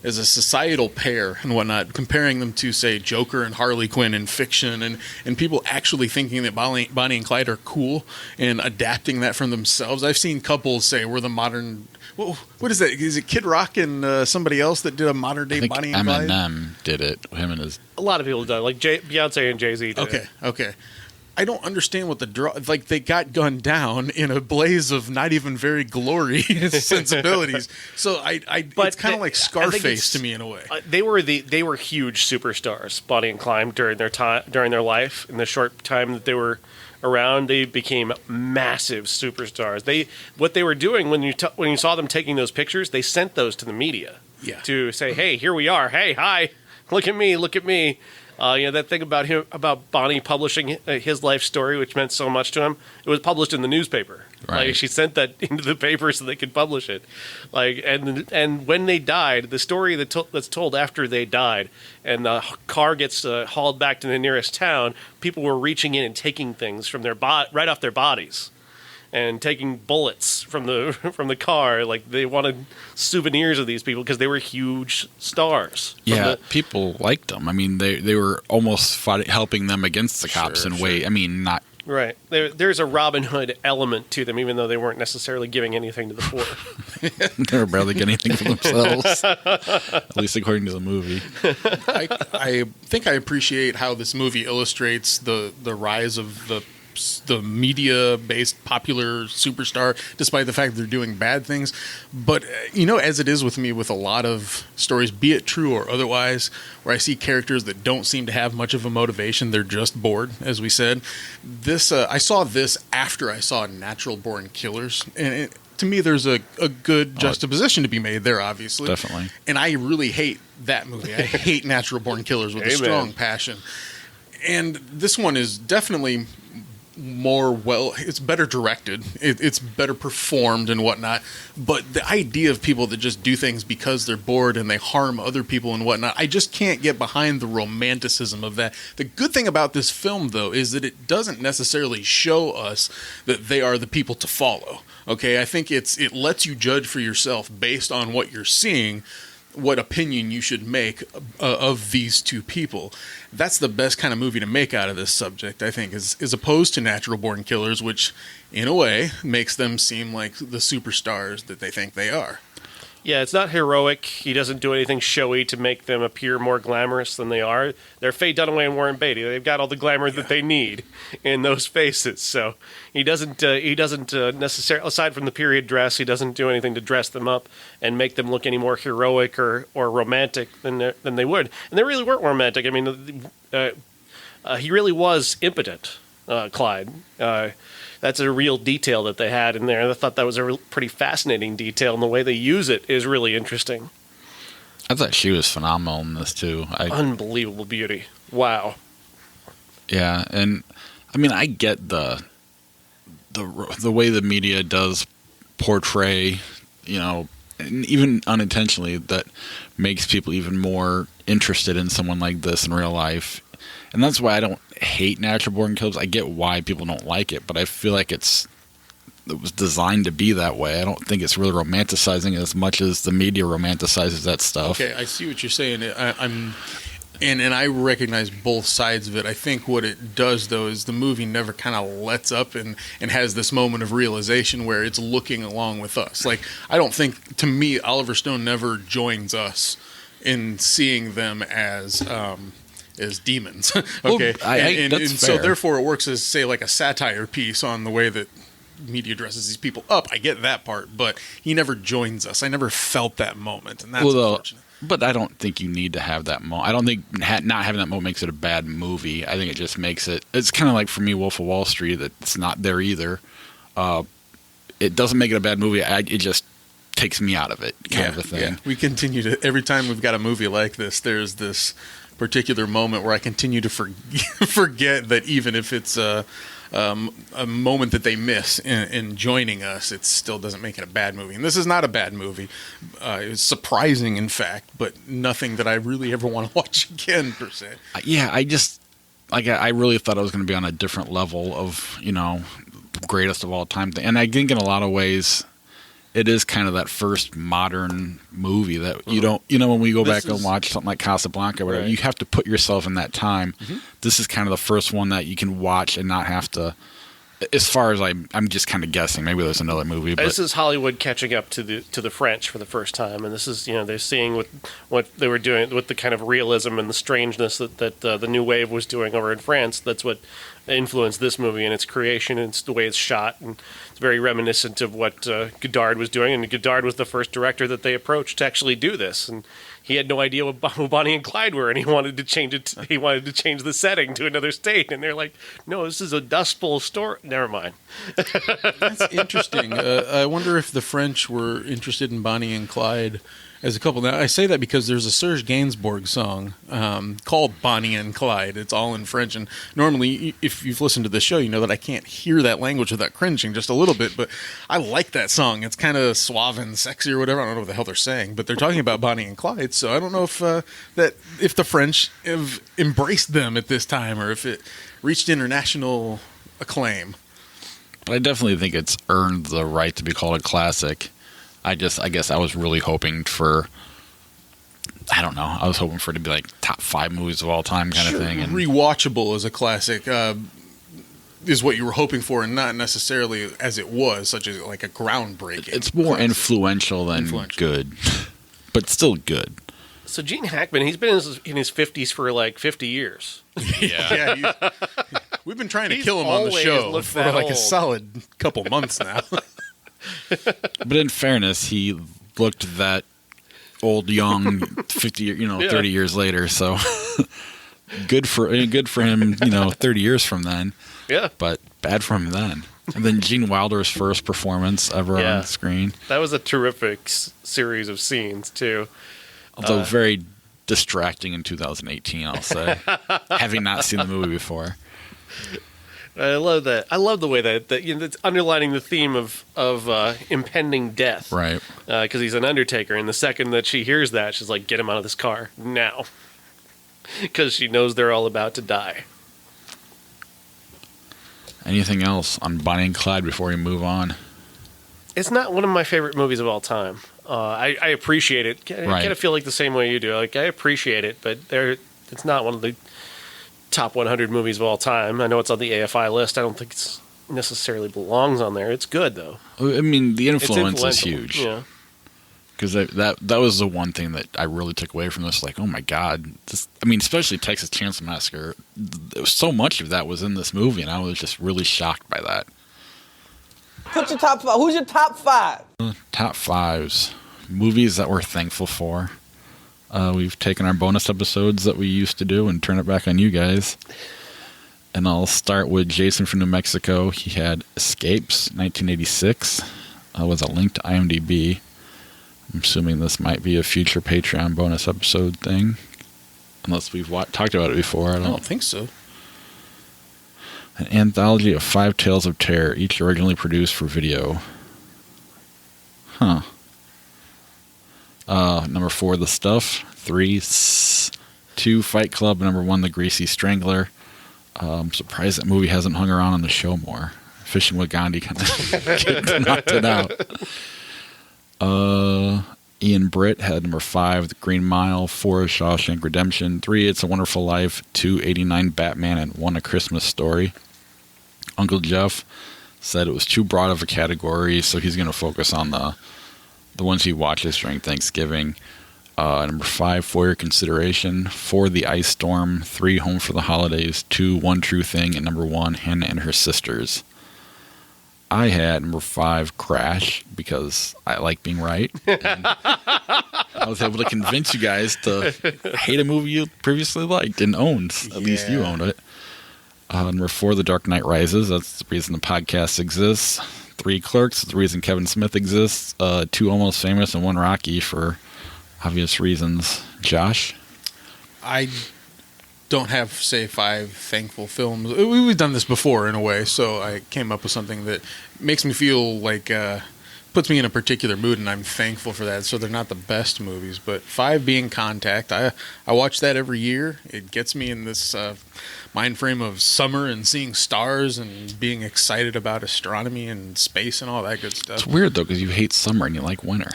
societal pair and whatnot, comparing them to, say, Joker and Harley Quinn in fiction, and people actually thinking that Bonnie and Clyde are cool and adapting that from themselves. I've seen couples say we're the modern... What is that? Is it Kid Rock and somebody else that did a modern day Bonnie and Clyde? Eminem did it. Him and his. A lot of people did, like Beyonce and Jay-Z did it. Okay. I don't understand what the draw. Like, they got gunned down in a blaze of not even very glorious sensibilities. So it's kind of like Scarface to me in a way. They were huge superstars, Bonnie and Clyde, during their life. In the short time that they were around, they became massive superstars. What they were doing when you saw them taking those pictures, they sent those to the media to say, "Hey, here we are. Hey, hi, look at me." That thing about him, about Bonnie publishing his life story, which meant so much to him. It was published in the newspaper. Right. Like, she sent that into the paper so they could publish it. Like, and when they died, the story that's told after they died, and the car gets hauled back to the nearest town, people were reaching in and taking things from their right off their bodies. And taking bullets from the car, like they wanted souvenirs of these people because they were huge stars. Yeah, people liked them. I mean, they were almost helping them against the cops in a way. I mean, not right. There's a Robin Hood element to them, even though they weren't necessarily giving anything to the poor. they were barely getting anything for themselves, at least according to the movie. I think I appreciate how this movie illustrates the rise of the media-based popular superstar, despite the fact that they're doing bad things. But, as it is with me with a lot of stories, be it true or otherwise, where I see characters that don't seem to have much of a motivation, they're just bored, as we said. I saw this after I saw Natural Born Killers, and to me, there's a good juxtaposition to be made there, obviously. Definitely. And I really hate that movie. I hate Natural Born Killers with a strong passion. And this one is definitely it's better directed, it's better performed and whatnot, but the idea of people that just do things because they're bored and they harm other people and whatnot, I just can't get behind the romanticism of that. The good thing about this film, though, is that it doesn't necessarily show us that they are the people to follow. Okay, I think it lets you judge for yourself based on what you're seeing, what opinion you should make of these two people. That's the best kind of movie to make out of this subject, I think, as opposed to Natural Born Killers, which, in a way, makes them seem like the superstars that they think they are. Yeah, it's not heroic. He doesn't do anything showy to make them appear more glamorous than they are. They're Faye Dunaway and Warren Beatty. They've got all the glamour that they need in those faces. So he doesn't necessarily, aside from the period dress, he doesn't do anything to dress them up and make them look any more heroic or romantic than they would. And they really weren't romantic. I mean, he really was impotent, Clyde. That's a real detail that they had in there. I thought that was a pretty fascinating detail, and the way they use it is really interesting. I thought she was phenomenal in this, too. Unbelievable beauty. Wow. Yeah, and, I mean, I get the way the media does portray, and even unintentionally, that makes people even more interested in someone like this in real life. And that's why I don't hate Natural Born Killers. I get why people don't like it, but I feel like it was designed to be that way. I don't think it's really romanticizing as much as the media romanticizes that stuff. Okay, I see what you're saying. And I recognize both sides of it. I think what it does, though, is the movie never kind of lets up and has this moment of realization where it's looking along with us. Like, I don't think, to me, Oliver Stone never joins us in seeing them as demons. Okay, well, and so therefore it works as, say, like a satire piece on the way that media dresses these people up. I get that part, but he never joins us. I never felt that moment, and that's unfortunate. But I don't think you need to have that moment. I don't think not having that moment makes it a bad movie. I think it just makes it. It's kind of like for me, Wolf of Wall Street. That it's not there either. It doesn't make it a bad movie. It just takes me out of it, kind of a thing. Yeah. We continue to every time we've got a movie like this. There's this particular moment where I continue to forget that even if it's a moment that they miss in joining us, it still doesn't make it a bad movie. And this is not a bad movie. It's surprising, in fact, but nothing that I really ever want to watch again, per se. Yeah, I really thought it was going to be on a different level of, greatest of all time thing. And I think in a lot of ways, it is kind of that first modern movie that you don't, when we go back and watch something like Casablanca, or whatever, you have to put yourself in that time. Mm-hmm. This is kind of the first one that you can watch and not have to, as far as I'm just kind of guessing, maybe there's another movie. But this is Hollywood catching up to the French for the first time. And this is, they're seeing what they were doing with the kind of realism and the strangeness that the New Wave was doing over in France. That's what influenced this movie and its creation, and it's the way it's shot, and it's very reminiscent of what Godard was doing. And Godard was the first director that they approached to actually do this, and he had no idea what Bonnie and Clyde were, and he wanted to change it. He wanted to change the setting to another state, and they're like, "No, this is a Dust Bowl story." Never mind. That's interesting. I wonder if the French were interested in Bonnie and Clyde as a couple. Now, I say that because there's a Serge Gainsbourg song called Bonnie and Clyde. It's all in French. And normally, if you've listened to this show, you know that I can't hear that language without cringing just a little bit. But I like that song. It's kind of suave and sexy or whatever. I don't know what the hell they're saying. But they're talking about Bonnie and Clyde. So I don't know if if the French have embraced them at this time or if it reached international acclaim. But I definitely think it's earned the right to be called a classic. I guess I was really hoping for, I don't know, I was hoping for it to be like top 5 movies of all time kind of thing. And rewatchable as a classic is what you were hoping for, and not necessarily as it was, such as like a groundbreaking. It's more influential than good, but still good. So Gene Hackman, he's been in his 50s for like 50 years. Yeah. We've been trying to kill him on the show for like a solid couple months now. But in fairness, he looked that old, young, 50, 30 years later. So good for him, 30 years from then. Yeah. But bad for him then. And then Gene Wilder's first performance ever on screen. That was a terrific series of scenes too. Although very distracting in 2018, I'll say, having not seen the movie before. I love that. I love the way that it's underlining the theme of impending death, right? Because he's an undertaker, and the second that she hears that, she's like, "Get him out of this car now," because she knows they're all about to die. Anything else on Bonnie and Clyde before we move on? It's not one of my favorite movies of all time. I appreciate it. I kind of feel like the same way you do. Like I appreciate it, but it's not one of the top 100 movies of all time. I know it's on the AFI list. I don't think it necessarily belongs on there. It's good though. I mean, the influence is huge. Yeah. Because that was the one thing that I really took away from this. Like, oh my God, especially Texas Chainsaw Massacre. So much of that was in this movie, and I was just really shocked by that. Put your top 5. Who's your top 5? Top 5s. Movies that we're thankful for. We've taken our bonus episodes that we used to do and turned it back on you guys. And I'll start with Jason from New Mexico. He had Escapes, 1986. With a link to IMDb. I'm assuming this might be a future Patreon bonus episode thing. Unless we've talked about it before. I don't think so. An anthology of 5 tales of terror, each originally produced for video. Huh. Number 4, The Stuff. 3, 2, Fight Club. Number 1, The Greasy Strangler. I'm surprised that movie hasn't hung around on the show more. Fishing with Gandhi kind of knocked it out. Ian Britt had number 5, The Green Mile. 4, Shawshank Redemption. 3, It's a Wonderful Life. 2, 89 Batman. And 1, A Christmas Story. Uncle Jeff said it was too broad of a category, so he's going to focus on the ones he watches during Thanksgiving. Number 5, For Your Consideration. 4, The Ice Storm. 3, Home for the Holidays. 2, One True Thing. And number 1, Hannah and Her Sisters. I had number 5, Crash, because I like being right. And I was able to convince you guys to hate a movie you previously liked and owned. At least you owned it. Number 4, The Dark Knight Rises. That's the reason the podcast exists. 3, Clerks. That's the reason Kevin Smith exists. 2, Almost Famous, and 1, Rocky, for obvious reasons. Josh? I don't have, say, 5 thankful films. We've done this before in a way, so I came up with something that makes me feel like puts me in a particular mood, and I'm thankful for that. So they're not the best movies, but 5 being Contact. I watch that every year. It gets me in this mind frame of summer and seeing stars and being excited about astronomy and space and all that good stuff. It's weird though, because you hate summer and you like winter.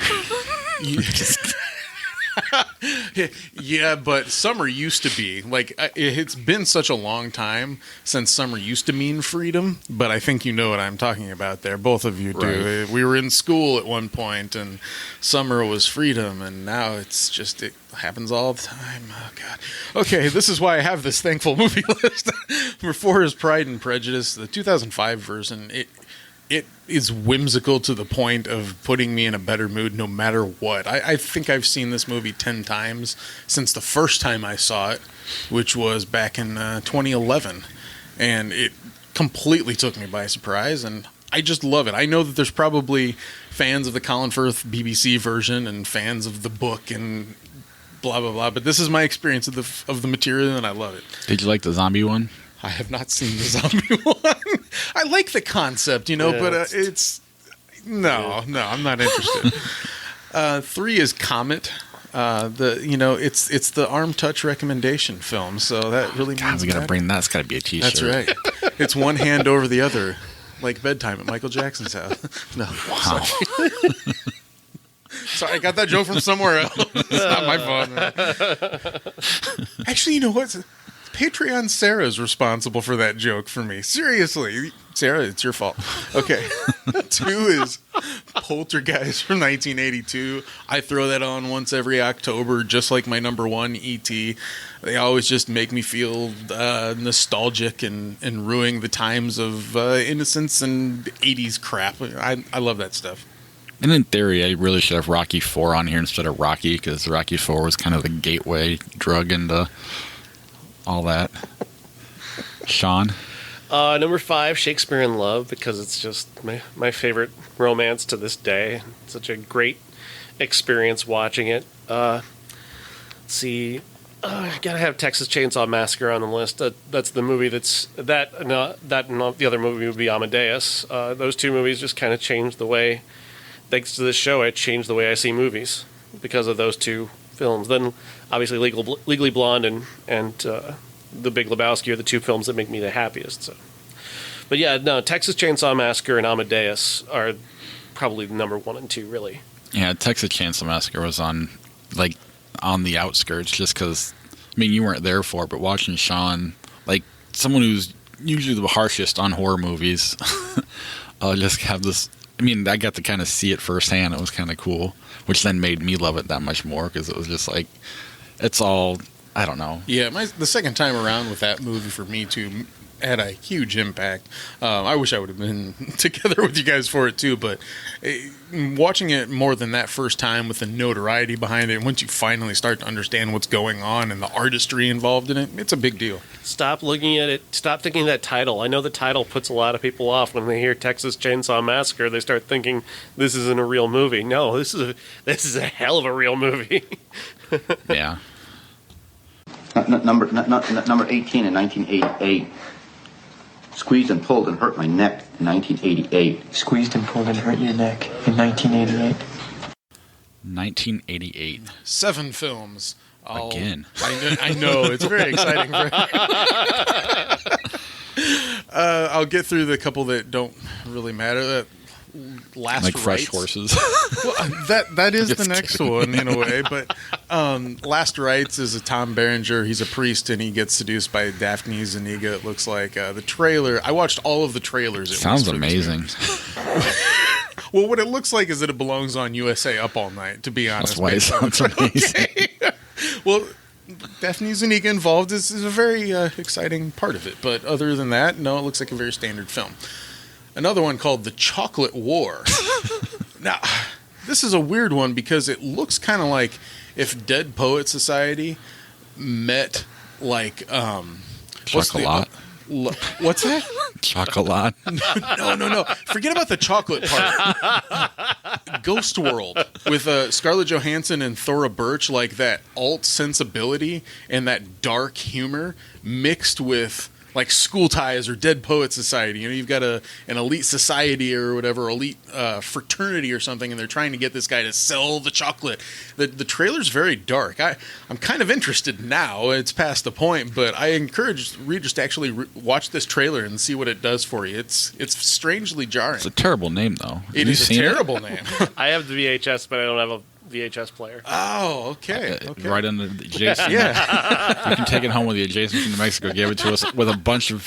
Yeah, but summer used to be like, it's been such a long time since summer used to mean freedom, but I think you know what I'm talking about there. Both of you do. Right. We were in school at one point and summer was freedom, and now it's just, it happens all the time. Oh God. Okay, this is why I have this thankful movie list. Number 4 is Pride and Prejudice, the 2005 version. It is whimsical to the point of putting me in a better mood no matter what. I think I've seen this movie 10 times since the first time I saw it, which was back in 2011. And it completely took me by surprise. And I just love it. I know that there's probably fans of the Colin Firth BBC version and fans of the book and blah blah blah, but this is my experience of the material, and I love it. Did you like the zombie one? I have not seen the zombie one. I like the concept, but it's no, I'm not interested. 3 is Comet. It's the arm touch recommendation film, so that really means we gotta bring that. It's gotta be a T-shirt. That's right. It's one hand over the other, like bedtime at Michael Jackson's house. No, wow. Sorry, I got that joke from somewhere else. It's not my fault, man. Actually, you know what? Patreon Sarah's responsible for that joke for me. Seriously. Sarah, it's your fault. Okay. 2 is Poltergeist from 1982. I throw that on once every October, just like my number 1, E.T. They always just make me feel nostalgic and ruining the times of innocence and 80s crap. I love that stuff. And in theory, I really should have Rocky 4 on here instead of Rocky, because Rocky 4 was kind of the gateway drug into all that. Sean? Number 5, Shakespeare in Love, because it's just my favorite romance to this day. It's such a great experience watching it. Let's see. Gotta have Texas Chainsaw Massacre on the list. That's the movie that and the other movie would be Amadeus. Those 2 movies just kind of changed the way, thanks to this show, it changed the way I see movies because of those 2 films. Then, obviously, Legally Blonde and The Big Lebowski are the 2 films that make me the happiest. So. But yeah, no, Texas Chainsaw Massacre and Amadeus are probably the number 1 and 2, really. Yeah, Texas Chainsaw Massacre was on the outskirts, just because, you weren't there for it, but watching Sean, someone who's usually the harshest on horror movies, just have this. I got to kind of see it firsthand. It was kind of cool, which then made me love it that much more, because it was just it's all, I don't know. Yeah, the second time around with that movie for me too had a huge impact. I wish I would have been together with you guys for it too, but watching it more than that first time with the notoriety behind it, once you finally start to understand what's going on and the artistry involved in it, it's a big deal. Stop looking at it. Stop thinking that title. I know the title puts a lot of people off. When they hear Texas Chainsaw Massacre, they start thinking this isn't a real movie. No, this is a hell of a real movie. Yeah. Number 18 in 1988. Squeezed and pulled and hurt my neck in 1988. Squeezed and pulled and hurt your neck in 1988. 1988. 7 films. Again. I know. It's very exciting. I'll get through the couple that don't really matter. Last Rites. Fresh Horses. Well, that is the next one in a way, but Last Rites is a Tom Berenger. He's a priest and he gets seduced by Daphne Zuniga. It looks like the trailer. I watched all of the trailers. Sounds amazing. Well, what it looks like is that it belongs on USA Up All Night, to be honest. That's why it sounds amazing. Okay. Well, Daphne Zuniga involved is a very exciting part of it, but other than that, no, it looks like a very standard film. Another one called The Chocolate War. Now, this is a weird one because it looks kind of like if Dead Poet Society met Chocolat. What's that? Chocolat. No. Forget about the chocolate part. Ghost World with Scarlett Johansson and Thora Birch, that alt sensibility and that dark humor mixed with School Ties or Dead Poet Society. You've got an elite society or whatever, elite fraternity or something, and they're trying to get this guy to sell the chocolate. The trailer's very dark. I'm kind of interested now. It's past the point, but I encourage readers to actually watch this trailer and see what it does for you. It's strangely jarring. It's a terrible name, though. It is a terrible name. I have the VHS, but I don't have a VHS player. Oh, okay. Right under the Jason. Yeah. You can take it home with you. Jason from New Mexico gave it to us with a bunch of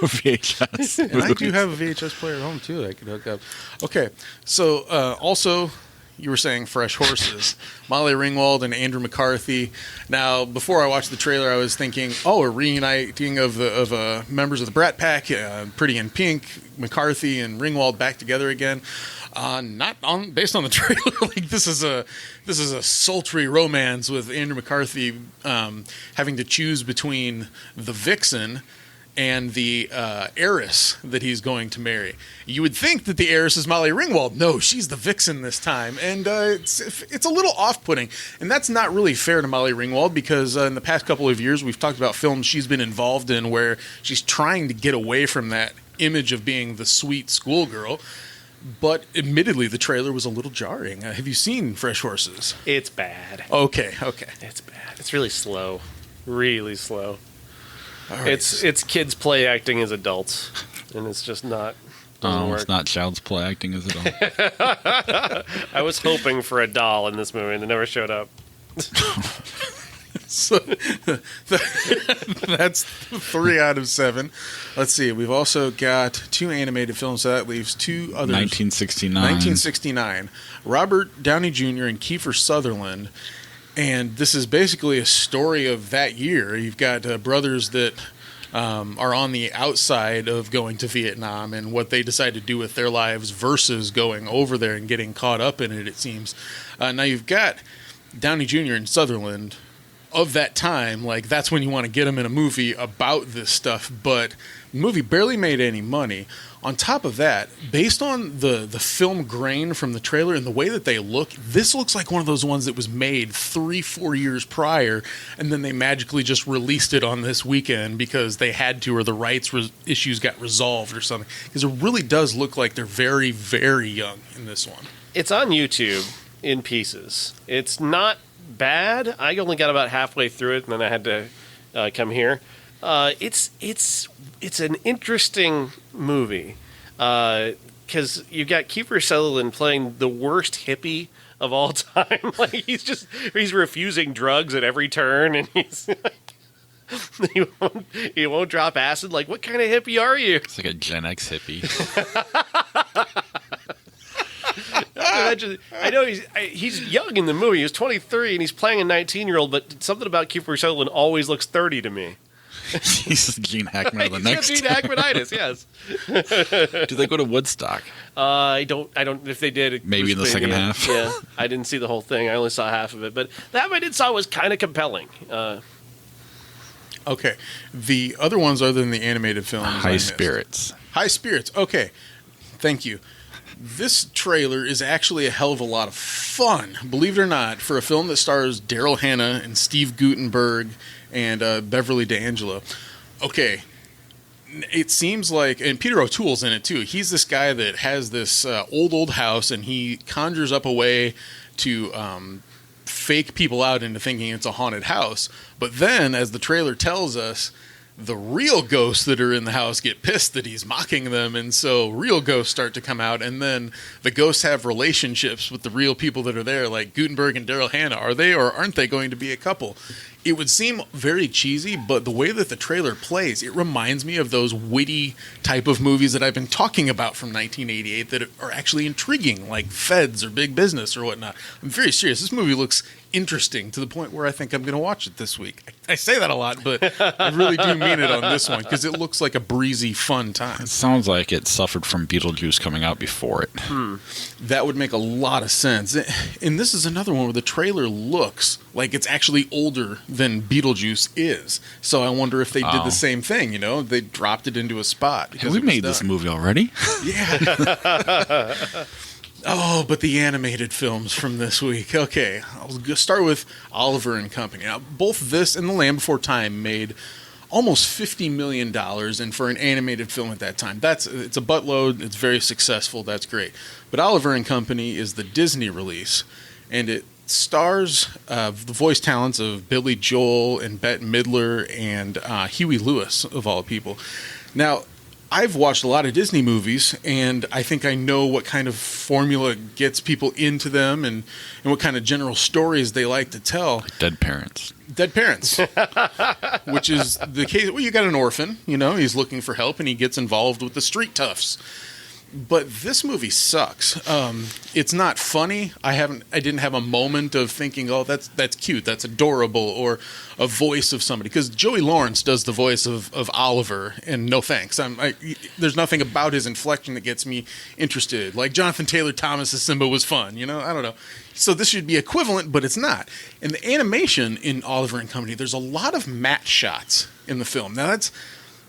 VHS. And I do have a VHS player at home, too, that I could hook up. Okay. So, also, you were saying Fresh Horses. Molly Ringwald and Andrew McCarthy. Now, before I watched the trailer, I was thinking, a reuniting of members of the Brat Pack, Pretty in Pink, McCarthy and Ringwald back together again. Based on the trailer. This is a sultry romance with Andrew McCarthy having to choose between the vixen and the heiress that he's going to marry. You would think that the heiress is Molly Ringwald. No, she's the vixen this time. And it's a little off-putting. And that's not really fair to Molly Ringwald because in the past couple of years we've talked about films she's been involved in where she's trying to get away from that image of being the sweet schoolgirl. But admittedly, the trailer was a little jarring. Have you seen Fresh Horses? It's bad. Okay. It's bad. It's really slow. Really slow. Right. It's kids play acting as adults, and it's just not. Work. It's not child's play acting as adults. I was hoping for a doll in this movie, and it never showed up. So that's 3 out of 7. Let's see. We've also got 2 animated films, so that leaves 2 others. 1969. Robert Downey Jr. and Kiefer Sutherland. And this is basically a story of that year. You've got brothers that are on the outside of going to Vietnam and what they decide to do with their lives versus going over there and getting caught up in it, it seems. Now you've got Downey Jr. and Sutherland of that time. Like, that's when you want to get them in a movie about this stuff. But the movie barely made any money. On top of that, based on the film grain from the trailer and the way that they look, this looks like one of those ones that was made 3-4 years prior, and then they magically just released it on this weekend because they had to, or the rights issues got resolved or something. Because it really does look like they're very, very young in this one. It's on YouTube in pieces. It's not bad. I only got about halfway through it, and then I had to come here. It's an interesting movie because you've got Kiefer Sutherland playing the worst hippie of all time. Like he's refusing drugs at every turn, and he won't drop acid. Like, what kind of hippie are you? It's like a Gen X hippie. I know he's young in the movie. He's 23 and he's playing a 19-year-old, but something about Kiefer Sutherland always looks 30 to me. He's Gene Hackman of the next. Gene Hackmanitis, yes. Do they go to Woodstock? I don't. If they did, maybe in the second half. Yeah, I didn't see the whole thing. I only saw half of it, but that I did saw was kind of compelling. Okay, the other ones other than the animated films. High Spirits. High Spirits. Okay, thank you. This trailer is actually a hell of a lot of fun, believe it or not, for a film that stars Daryl Hannah and Steve Guttenberg and Beverly D'Angelo. Okay, it seems like, and Peter O'Toole's in it too. He's this guy that has this old house, and he conjures up a way to fake people out into thinking it's a haunted house. But then, as the trailer tells us, the real ghosts that are in the house get pissed that he's mocking them, and so real ghosts start to come out, and then the ghosts have relationships with the real people that are there, like Gutenberg and Daryl Hannah. Are they or aren't they going to be a couple? It would seem very cheesy, but the way that the trailer plays, it reminds me of those witty type of movies that I've been talking about from 1988 that are actually intriguing, like Feds or Big Business or whatnot. I'm very serious. This movie looks interesting to the point where I think I'm going to watch it this week. I say that a lot, but I really do mean it on this one because it looks like a breezy, fun time. It sounds like it suffered from Beetlejuice coming out before it. That would make a lot of sense. And this is another one where the trailer looks like it's actually older than Beetlejuice is. So I wonder if they did the same thing, you know? They dropped it into a spot. Have we made this movie already? Yeah. Oh, but the animated films from this week. Okay, I'll start with Oliver and Company. Now, both this and The Land Before Time made almost $50 million, and for an animated film at that time, it's a buttload. It's very successful. That's great. But Oliver and Company is the Disney release, and it stars the voice talents of Billy Joel and Bette Midler and Huey Lewis, of all people. Now, I've watched a lot of Disney movies, and I think I know what kind of formula gets people into them and what kind of general stories they like to tell. Like Dead Parents. Dead Parents, which is the case. Well, you got an orphan, you know, he's looking for help, and he gets involved with the street toughs. But this movie sucks. It's not funny. I didn't have a moment of thinking, oh, that's cute, that's adorable, or a voice of somebody. Because Joey Lawrence does the voice of Oliver, and no thanks. There's nothing about his inflection that gets me interested. Like Jonathan Taylor Thomas as Simba was fun, you know? I don't know. So this should be equivalent, but it's not. And the animation in Oliver and Company, there's a lot of matte shots in the film. Now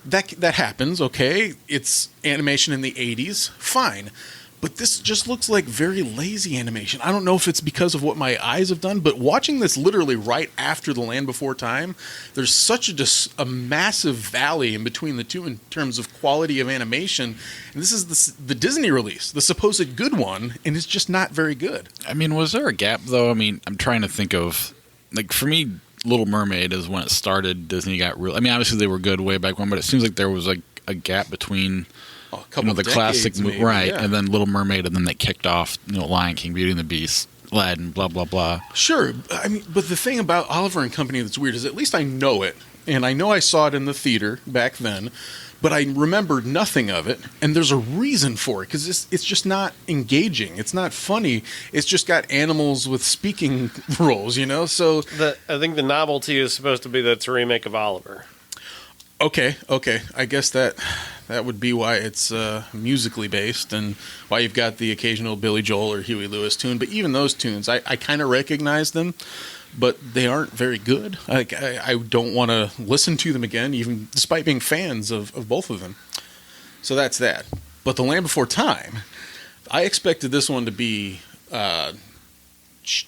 that happens, okay? It's animation in the 80s, fine. But this just looks like very lazy animation. I don't know if it's because of what my eyes have done, but watching this literally right after The Land Before Time, there's such a massive valley in between the two in terms of quality of animation. And this is the Disney release, the supposed good one, and it's just not very good. I mean, was there a gap, though? I mean, I'm trying to think of, like, for me, Little Mermaid is when it started. Disney got real. I mean, obviously they were good way back when, but it seems like there was like a gap between the classic, maybe, right, yeah. and then Little Mermaid, and then they kicked off, Lion King, Beauty and the Beast, Aladdin, blah blah blah. Sure, I mean, but the thing about Oliver and Company that's weird is at least I know it, and I know I saw it in the theater back then, but I remembered nothing of it, and there's a reason for it because it's just not engaging. It's not funny. It's just got animals with speaking roles, So I think the novelty is supposed to be that it's a remake of Oliver. Okay. I guess that would be why it's musically based and why you've got the occasional Billy Joel or Huey Lewis tune. But even those tunes, I kind of recognize them, but they aren't very good. I don't want to listen to them again, even despite being fans of both of them. So that's that. But The Land Before Time, I expected this one to be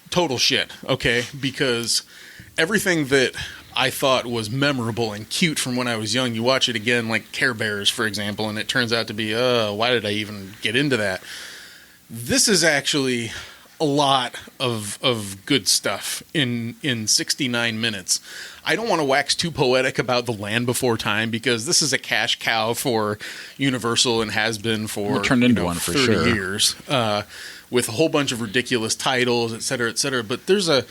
total shit, okay? Because everything that I thought was memorable and cute from when I was young, you watch it again, like Care Bears, for example, and it turns out to be, why did I even get into that? This is actually a lot of good stuff in 69 minutes. I don't want to wax too poetic about The Land Before Time because this is a cash cow for Universal and has been for turned into one for 30 sure. years, with a whole bunch of ridiculous titles, et cetera, et cetera. But there's a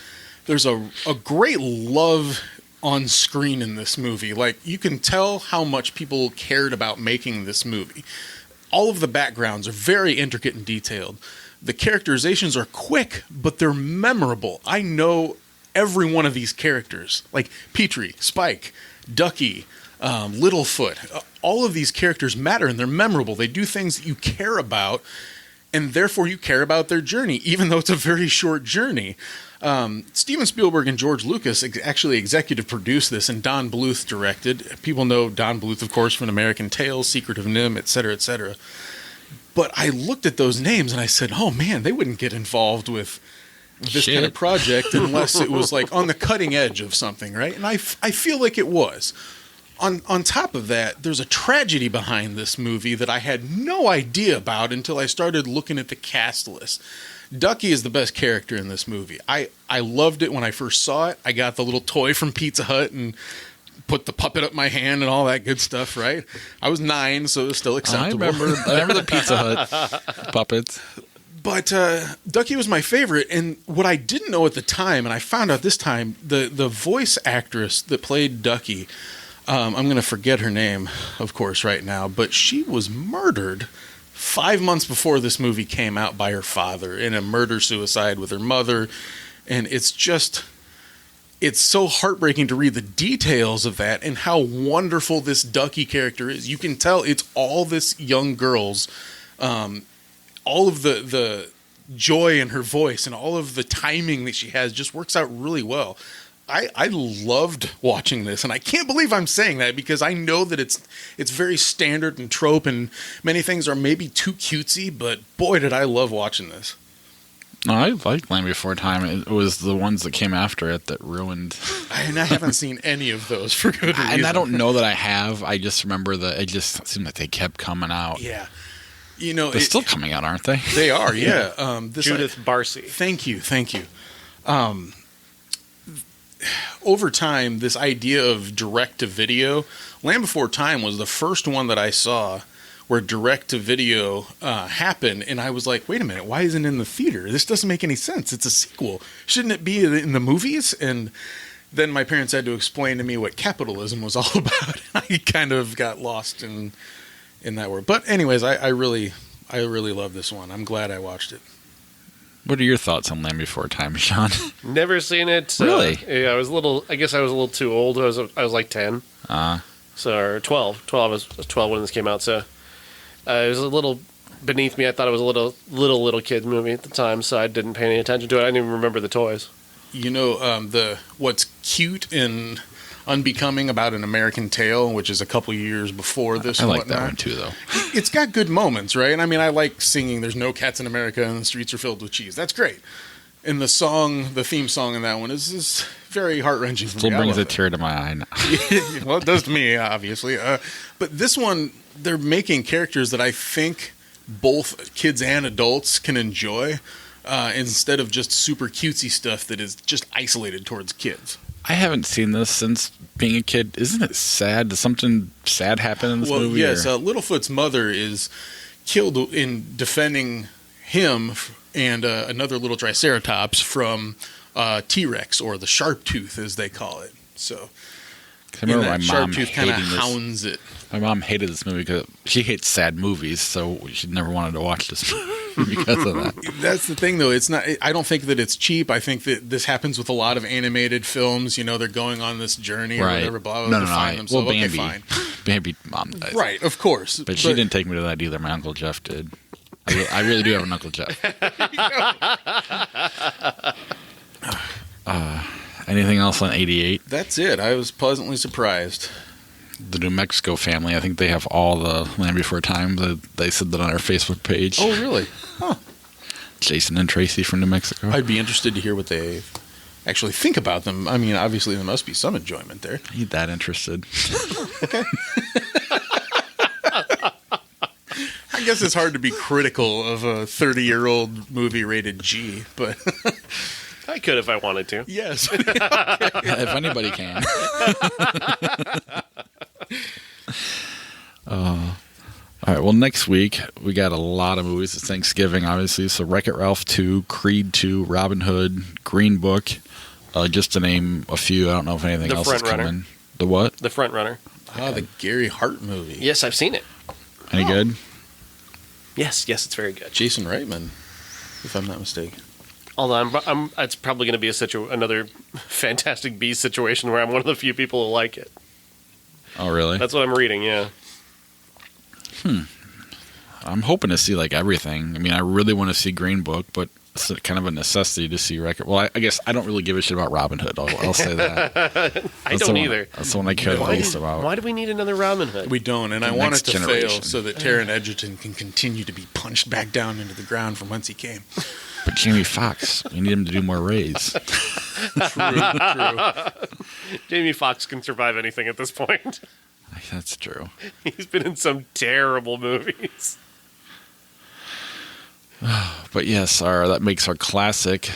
great love on screen in this movie. Like, you can tell how much people cared about making this movie. All of the backgrounds are very intricate and detailed. The characterizations are quick, but they're memorable. I know every one of these characters, like Petrie, Spike, Ducky, Littlefoot. All of these characters matter and they're memorable. They do things that you care about, and therefore you care about their journey, even though it's a very short journey. Steven Spielberg and George Lucas actually executive produced this, and Don Bluth directed. People know Don Bluth, of course, from American Tales, Secret of Nim, etc., etc. But I looked at those names and I said, oh man, they wouldn't get involved with this kind of project unless it was like on the cutting edge of something, right? And I feel like it was. On top of that, there's a tragedy behind this movie that I had no idea about until I started looking at the cast list. Ducky is the best character in this movie. I loved it when I first saw it. I got the little toy from Pizza Hut and put the puppet up my hand and all that good stuff, right? I was 9, so it was still acceptable. I remember the Pizza Hut puppets. But Ducky was my favorite, and what I didn't know at the time, and I found out this time, the voice actress that played Ducky, I'm going to forget her name, of course, right now, but she was murdered 5 months before this movie came out by her father in a murder-suicide with her mother, and it's so heartbreaking to read the details of that and how wonderful this Ducky character is. You can tell it's all this young girl's, all of the joy in her voice and all of the timing that she has just works out really well. I loved watching this, and I can't believe I'm saying that because I know that it's very standard and trope, and many things are maybe too cutesy, but boy, did I love watching this. No, I liked Land Before Time. It was the ones that came after it that ruined. And I haven't seen any of those for good reason. And I don't know that I have. I just remember that it just seemed like they kept coming out. Yeah. They're still coming out, aren't they? They are, yeah. Judith Barcy. Thank you. Over time, this idea of direct-to-video, Land Before Time was the first one that I saw where direct-to-video happened, and I was like, wait a minute, why isn't it in the theater? This doesn't make any sense. It's a sequel. Shouldn't it be in the movies? And then my parents had to explain to me what capitalism was all about. I kind of got lost in that word. But anyways, I really love this one. I'm glad I watched it. What are your thoughts on Land Before Time, Sean? Never seen it. Really? Yeah, I guess I was a little too old. I was like 10. Or 12. I was 12 when this came out, so it was a little beneath me. I thought it was a little kid movie at the time, so I didn't pay any attention to it. I didn't even remember the toys. What's cute and Unbecoming, about an American Tale, which is a couple years before this. I like that one too, though. It's got good moments, right? I mean, I like singing "There's no cats in America and the streets are filled with cheese." That's great. And the theme song in that one is very heart-wrenching. Still brings a tear to my eye now. Well, it does to me, obviously. But this one, they're making characters that I think both kids and adults can enjoy, instead of just super cutesy stuff that is just isolated towards kids. I haven't seen this since being a kid. Isn't it sad? Does something sad happen in this movie? Yes. Littlefoot's mother is killed in defending him and another little triceratops from T-Rex, or the sharp tooth, as they call it. So, I remember my mom kind of hounds it. My mom hated this movie because she hates sad movies, so she never wanted to watch this movie because of that. That's the thing, though. It's not. I don't think that it's cheap. I think that this happens with a lot of animated films. You know, they're going on this journey or whatever. Blah blah. No. Themselves. Well, Bambi, okay, fine. Bambi, mom dies. Right, of course. But she didn't take me to that either. My Uncle Jeff did. I really do have an Uncle Jeff. Anything else on 88? That's it. I was pleasantly surprised. The New Mexico family, I think they have all the Land Before Time. They said that on our Facebook page. Oh, really? Huh. Jason and Tracy from New Mexico. I'd be interested to hear what they actually think about them. I mean, obviously there must be some enjoyment there. I ain't that interested. Okay. I guess it's hard to be critical of a 30-year-old movie rated G, but... I could if I wanted to. Yes. If anybody can. All right, well, next week, we got a lot of movies. It's Thanksgiving, obviously. So Wreck-It Ralph 2, Creed 2, Robin Hood, Green Book, just to name a few. I don't know if anything else is coming. The what? The Front Runner. Oh, the Gary Hart movie. Yes, I've seen it. Any good? Yes, it's very good. Jason Reitman, if I'm not mistaken. Although it's probably going to be another Fantastic Beasts situation where I'm one of the few people who like it. Oh, really? That's what I'm reading, yeah. I'm hoping to see, like, everything. I mean, I really want to see Green Book, but it's kind of a necessity to see Wreck-It. Well, I guess I don't really give a shit about Robin Hood. I'll say that. I don't either. That's the one I care the least about. Why do we need another Robin Hood? We don't, and I want it to fail so that Taron Egerton can continue to be punched back down into the ground from whence he came. But Jamie Foxx, we need him to do more raids. True. Jamie Foxx can survive anything at this point. That's true. He's been in some terrible movies. But yes, that makes our classic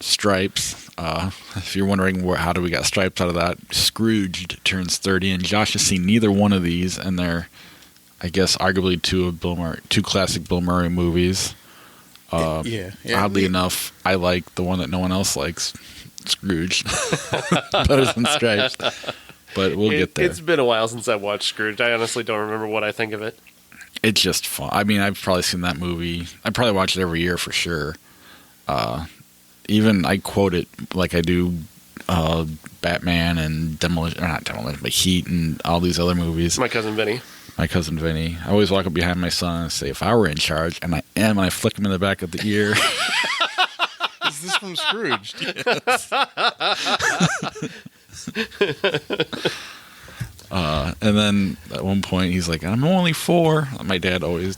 Stripes. If you're wondering how do we got Stripes out of that, Scrooged turns 30, and Josh has seen neither one of these, and they're, I guess, arguably two classic Bill Murray movies. Oddly enough, I like the one that no one else likes, Scrooge, better than Stripes. But we'll get there. It's been a while since I watched Scrooge. I honestly don't remember what I think of it. It's just fun. I mean, I've probably seen that movie. I probably watch it every year for sure. Even I quote it like I do Batman and Heat and all these other movies. My Cousin Vinny. I always walk up behind my son and say, if I were in charge, and I am, and I flick him in the back of the ear. Is this from Scrooge? Yes. And then at one point he's like, I'm only 4. My dad always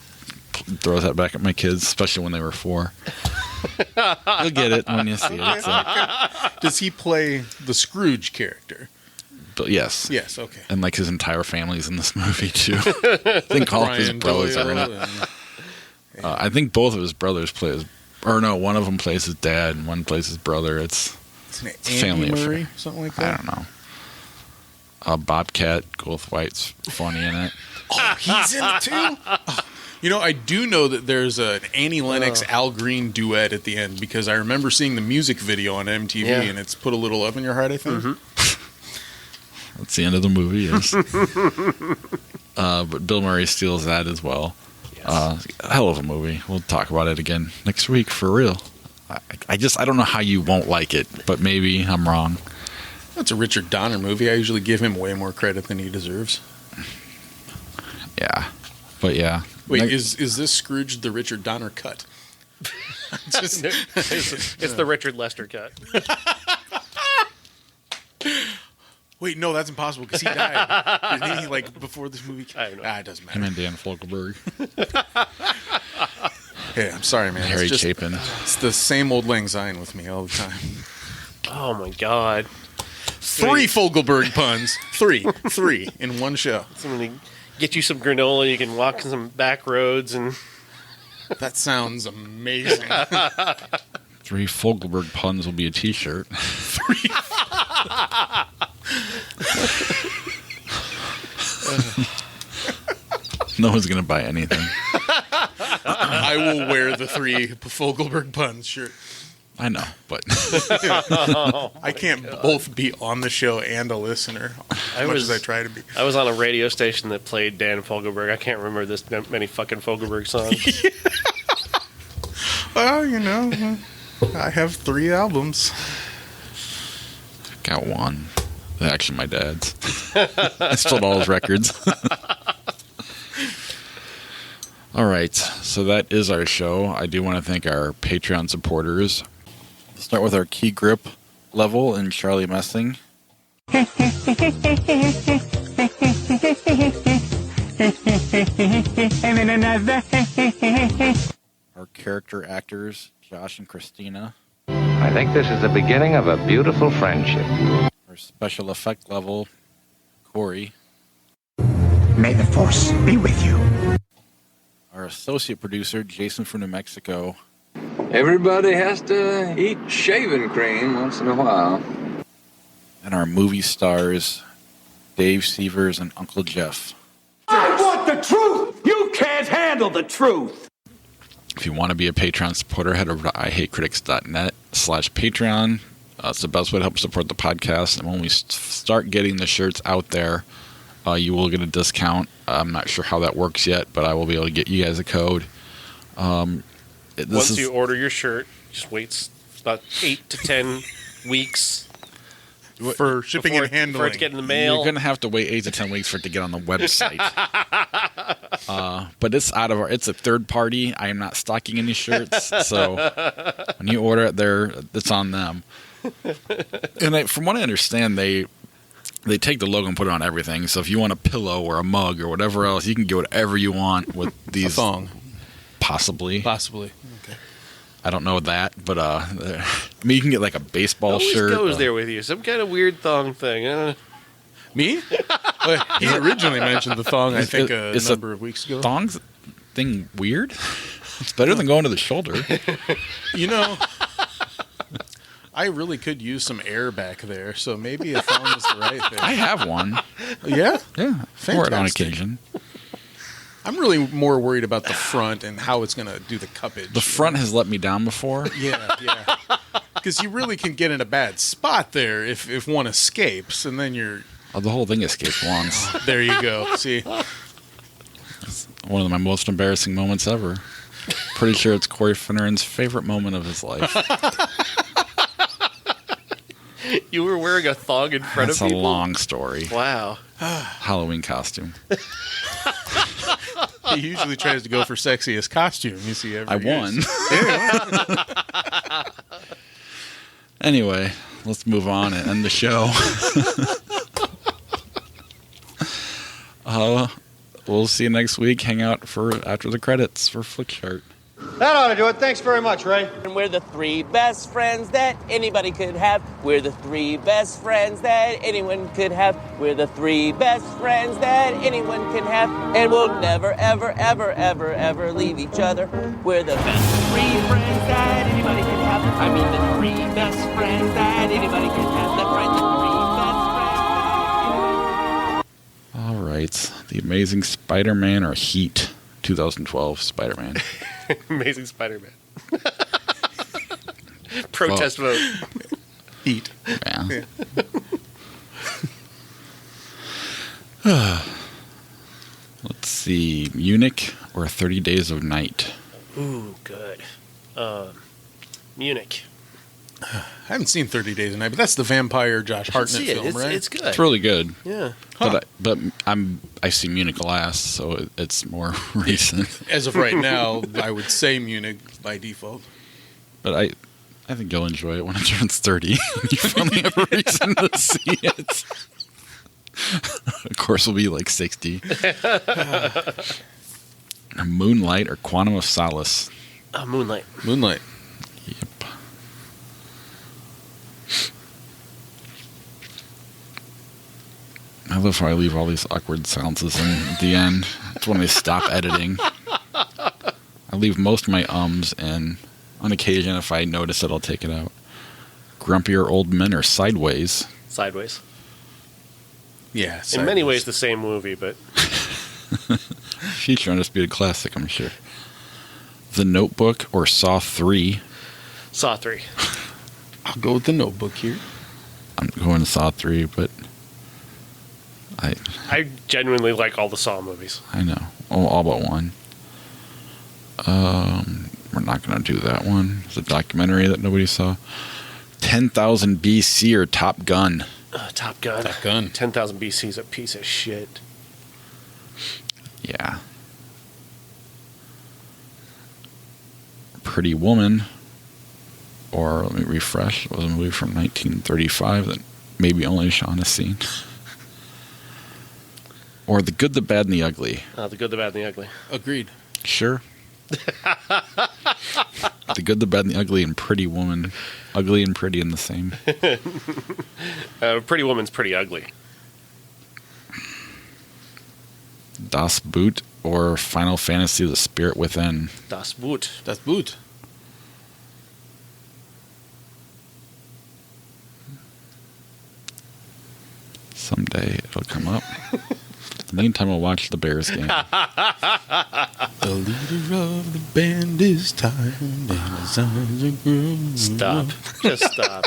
throws that back at my kids, especially when they were 4. You'll get it when you see it. Does he play the Scrooge character? But yes. Yes, okay. And like his entire family's in this movie too. I think all of his brothers are in it. I think both of his brothers play one of them plays his dad and one plays his brother. It's a family Murray, affair. something like that. I don't know. Bobcat Goldthwait's funny in it. Oh, he's in it too? Oh. You know, I do know that there's an Annie Lennox Al Green duet at the end because I remember seeing the music video on MTV and it's Put a Little Love in Your Heart, I think. Mm-hmm. That's the end of the movie, yes. But Bill Murray steals that as well. Yes. Hell of a movie. We'll talk about it again next week for real. I don't know how you won't like it, but maybe I'm wrong. That's a Richard Donner movie. I usually give him way more credit than he deserves. Yeah. But yeah. Wait, is this Scrooge the Richard Donner cut? It's the Richard Lester cut. Wait, no, that's impossible because he died. Didn't he, like, before this movie? I don't know. It doesn't Him matter. and Dan Fogelberg. Hey, I'm sorry, man. Harry Chapin. It's the same old Lang Syne with me all the time. Oh my God. 3 Fogelberg puns. 3 in one show. Somebody get you some granola. You can walk some back roads and. That sounds amazing. 3 Fogelberg puns will be a T-shirt. 3. No one's gonna buy anything. I will wear the 3 Fogelberg puns shirt. I know, but I can't both be on the show and a listener as much as I try to be. I was on a radio station that played Dan Fogelberg. I can't remember this many fucking Fogelberg songs. Well, you know, I have 3 albums. got one. Actually, my dad's. I stole all his records. All right, so that is our show. I do want to thank our Patreon supporters. Let's start with our key grip level in Charlie Messing. Our character actors, Josh and Christina. I think this is the beginning of a beautiful friendship. Our special effect level, Corey. May the Force be with you. Our associate producer, Jason from New Mexico. Everybody has to eat shaving cream once in a while. And our movie stars, Dave Severs and Uncle Jeff. I want the truth! You can't handle the truth! If you want to be a Patreon supporter, head over to ihatecritics.net/Patreon. It's the best way to help support the podcast. And when we start getting the shirts out there, you will get a discount. I'm not sure how that works yet, but I will be able to get you guys a code. Once you order your shirt, just wait about 8 to 10 weeks for shipping and handling. For it to get in the mail. You're going to have to wait 8 to 10 weeks for it to get on the website. But it's it's a third party. I am not stocking any shirts. So when you order it, it's on them. And from what I understand, they take the logo and put it on everything. So if you want a pillow or a mug or whatever else, you can get whatever you want with these. A thong. Possibly. Okay. I don't know that, but I mean, you can get like a baseball shirt. Always goes there with you. Some kind of weird thong thing. Me? Well, he originally mentioned the thong, I think, a number of weeks ago. Thong's thing weird? It's better than going to the shoulder. You know, I really could use some air back there, so maybe a thong is the right thing. I have one. Yeah? Yeah. For it on occasion. I'm really more worried about the front and how it's going to do the cuppage. The front has let me down before. Yeah. Because you really can get in a bad spot there if one escapes, and then you're... Oh, the whole thing escaped once. There you go. See? It's one of my most embarrassing moments ever. Pretty sure it's Corey Finneran's favorite moment of his life. You were wearing a thong in front of people? That's a long story. Wow. Halloween costume. He usually tries to go for sexiest costume. You see, I won. Anyway, let's move on and end the show. We'll see you next week. Hang out for after the credits for Flickchart. That ought to do it. Thanks very much, Ray. And we're the 3 best friends that anybody could have. We're the 3 best friends that anyone could have. We're the 3 best friends that anyone can have. And we'll never, ever, ever, ever, ever leave each other. We're the best 3 friends that anybody could have. I mean the 3 best friends that anybody could have. That's right, the 3 best friends. All right. The Amazing Spider-Man or Heat 2012 Spider-Man. Amazing Spider-Man. Protest vote. Heat. Yeah. Let's see. Munich or 30 Days of Night? Ooh, good. Munich. I haven't seen 30 Days a Night, but that's the vampire Josh Hartnett film, right? It's good. It's really good. Yeah. But I see Munich last, so it's more recent. As of right now, I would say Munich by default. But I think you'll enjoy it when it turns 30. You finally have a reason to see it. course, will be like 60. Moonlight or Quantum of Solace? Moonlight. Moonlight. Yep. I love how I leave all these awkward silences in at the end. It's when I stop editing. I leave most of my ums in. On occasion, if I notice it, I'll take it out. Grumpier Old Men or Sideways? Sideways. Yeah, in many ways the same movie, but Future Undisputed Classic, I'm sure. The Notebook or Saw 3? Saw 3. I'll go with The Notebook here. I'm going Saw 3, but I genuinely like all the Saw movies. I know. All but one. We're not going to do that one. It's a documentary that nobody saw. 10,000 BC or Top Gun? Top Gun. Top Gun. 10,000 BC is a piece of shit. Yeah. Pretty Woman, or let me refresh. It was a movie from 1935 that maybe only Sean has seen. Or The Good, the Bad, and the Ugly. The Good, the Bad, and the Ugly. Agreed. Sure. The Good, the Bad, and the Ugly, and Pretty Woman. Ugly and pretty in the same. Pretty Woman's pretty ugly. Das Boot or Final Fantasy: The Spirit Within? Das Boot. Das Boot. Someday it'll come up. In the meantime, I'll watch the Bears game. The leader of the band is tired and his eyes are growing. Stop. Just stop.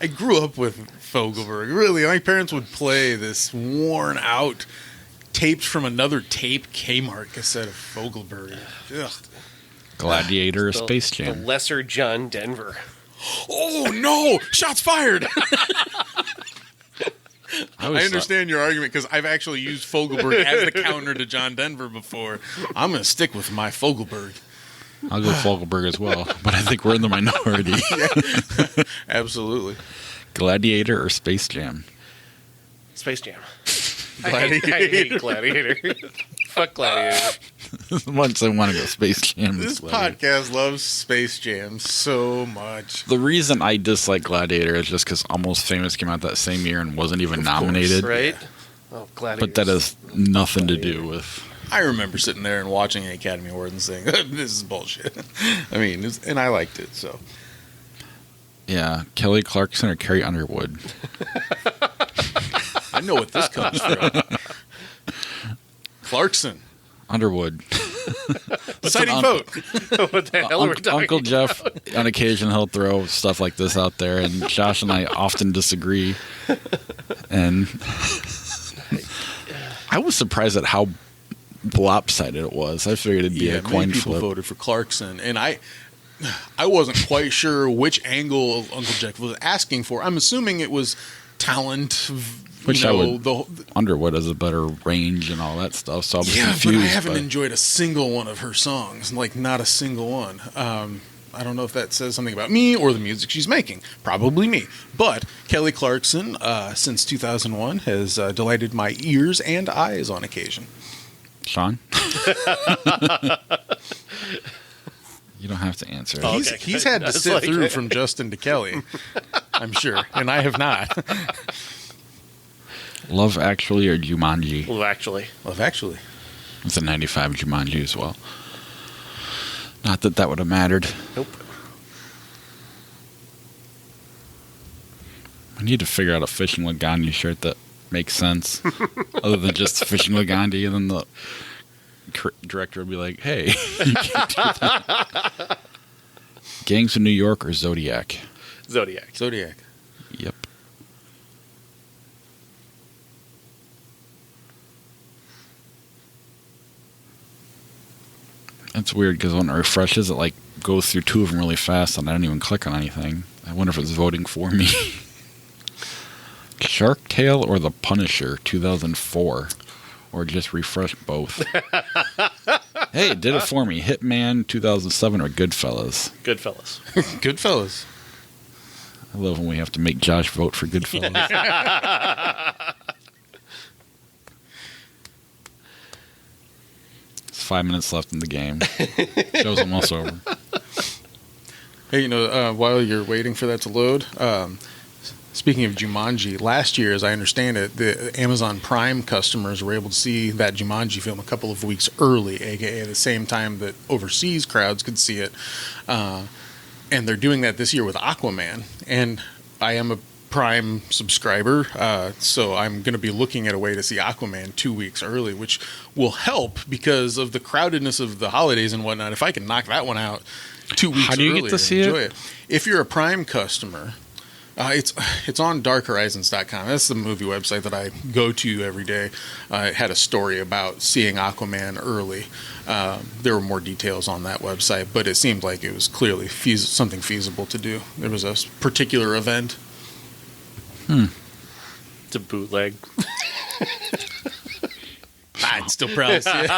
I grew up with Fogelberg. Really, my parents would play this worn out taped from another tape Kmart cassette of Fogelberg. Ugh. Gladiator or Space The Jam? Lesser John Denver. Oh no! Shots fired! I always understand your argument because I've actually used Fogelberg as the counter to John Denver before. I'm going to stick with my Fogelberg. I'll go Fogelberg as well, but I think we're in the minority. Yeah. Absolutely. Gladiator or Space Jam? Space Jam. Gladiator. I hate Gladiator. Fuck Gladiator. As much as I want to go Space Jam. This Gladiator. podcast loves Space Jam so much. The reason I dislike Gladiator is just because Almost Famous came out that same year and wasn't even nominated. Right? Oh, Gladiator. But that has nothing to do with... I remember sitting there and watching an Academy Award and saying, this is bullshit. I mean, and I liked it, so. Yeah, Kelly Clarkson or Carrie Underwood? I know what this comes from. Clarkson. Underwood. Deciding vote. What the hell are we talking Uncle Jeff, about? on occasion, he'll throw stuff like this out there, and Josh and I often disagree. And I was surprised at how lopsided it was. I figured it'd be a coin many people flip. voted for Clarkson, and I wasn't quite sure which angle Uncle Jeff was asking for. I'm assuming it was talent. Which I would. Underwood has a better range and all that stuff, so I was confused. But I haven't enjoyed a single one of her songs. Like, not a single one. I don't know if that says something about me or the music she's making. Probably me. But Kelly Clarkson, since 2001, has delighted my ears and eyes on occasion. Sean? You don't have to answer. Oh, okay. He's had to sit through from Justin to Kelly, I'm sure, and I have not. Love Actually or Jumanji? Love Actually. Love Actually. It's a 95 Jumanji as well. Not that that would have mattered. Nope. I need to figure out a Fishing with Gandhi shirt that makes sense. Other than just Fishing with Gandhi, and then the director would be like, hey, you can't do that. Gangs of New York or Zodiac? Zodiac. Zodiac. Yep. It's weird because when it refreshes, it like goes through two of them really fast, and I don't even click on anything. I wonder if it's voting for me. Shark Tale or The Punisher, 2004, or just refresh both. Hey, it did it for me. Hitman, 2007, or Goodfellas. Goodfellas. Goodfellas. I love when we have to make Josh vote for Goodfellas. 5 minutes left in the game. Show's almost over. Hey, while you're waiting for that to load, speaking of Jumanji, last year, as I understand it, the Amazon Prime customers were able to see that Jumanji film a couple of weeks early, aka the same time that overseas crowds could see it. And they're doing that this year with Aquaman. And I am a Prime subscriber, so I'm going to be looking at a way to see Aquaman 2 weeks early, which will help because of the crowdedness of the holidays and whatnot. If I can knock that one out 2 weeks early, how do you get to see it? If you're a Prime customer, it's on darkhorizons.com. That's the movie website that I go to every day. It had a story about seeing Aquaman early. There were more details on that website, but it seemed like it was clearly something feasible to do. There was a particular event. It's a bootleg. I'd still probably see it.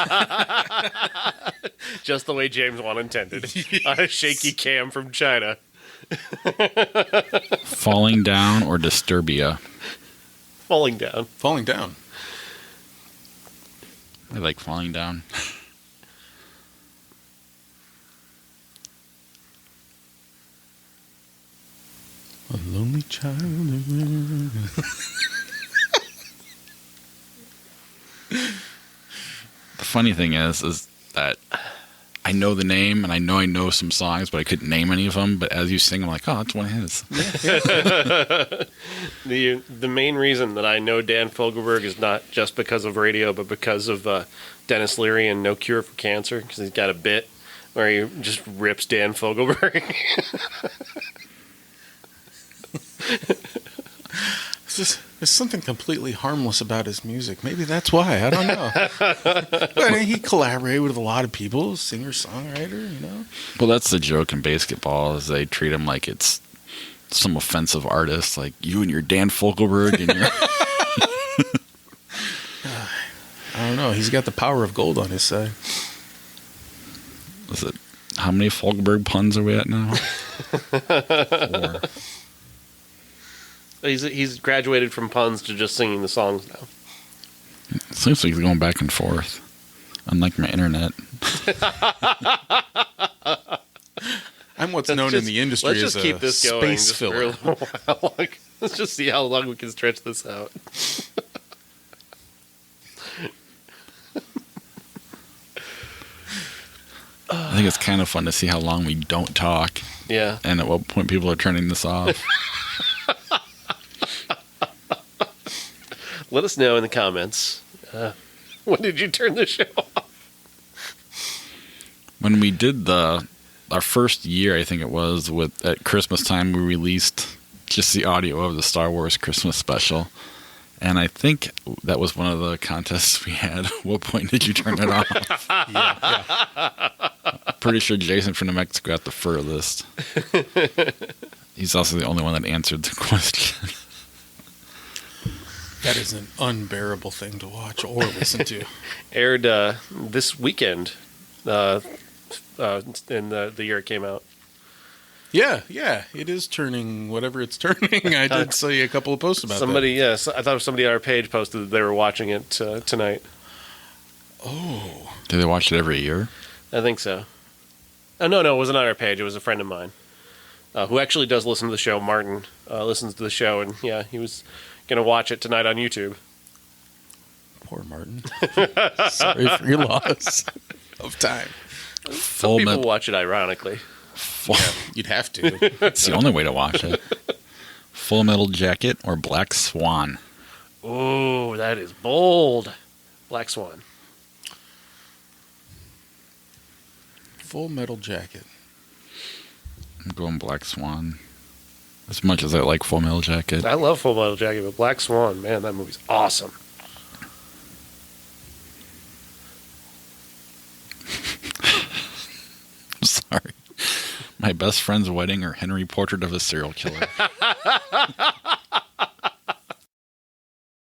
Just the way James Wan intended. On a shaky cam from China. Falling Down or Disturbia? Falling Down. Falling Down. I like Falling Down. A lonely child. The funny thing is that I know the name and I know some songs, but I couldn't name any of them. But as you sing, I'm like, oh, that's one of his. The main reason that I know Dan Fogelberg is not just because of radio, but because of Dennis Leary and No Cure for Cancer, because he's got a bit where he just rips Dan Fogelberg. There's something completely harmless about his music. Maybe that's why. I don't know. But he collaborated with a lot of people, singer-songwriter, Well, that's the joke in basketball is they treat him like it's some offensive artist, like you and your Dan Fogelberg and your... I don't know. He's got the power of gold on his side. Is it... How many Fogelberg puns are we at now? 4. He's graduated from puns to just singing the songs now. It seems like he's going back and forth, unlike my internet. I'm what's known in the industry as a keep this going space filler. For a little while. Let's just see how long we can stretch this out. I think it's kind of fun to see how long we don't talk. Yeah. And at what point people are turning this off. Let us know in the comments. When did you turn the show off? When we did our first year, I think it was, at Christmas time, we released just the audio of the Star Wars Christmas special. And I think that was one of the contests we had. What point did you turn it off? Yeah. Pretty sure Jason from New Mexico got the furthest. He's also the only one that answered the question. That is an unbearable thing to watch or listen to. Aired this weekend in the year it came out. Yeah, it is turning whatever it's turning. I did see a couple of posts about that. Yes, I thought somebody on our page posted that they were watching it tonight. Oh. Do they watch it every year? I think so. Oh, no, it wasn't on our page. It was a friend of mine who actually does listen to the show. Martin listens to the show, and yeah, he was going to watch it tonight on YouTube. Poor Martin. Sorry for your loss of time. Some people watch it ironically. Yeah, you'd have to. It's the only way to watch it. Full Metal Jacket or Black Swan? Oh, that is bold. Black Swan. Full Metal Jacket. I'm going Black Swan. As much as I like Full Metal Jacket. I love Full Metal Jacket, but Black Swan, man, that movie's awesome. I'm sorry. My best friend's wedding or Henry Portrait of a Serial Killer.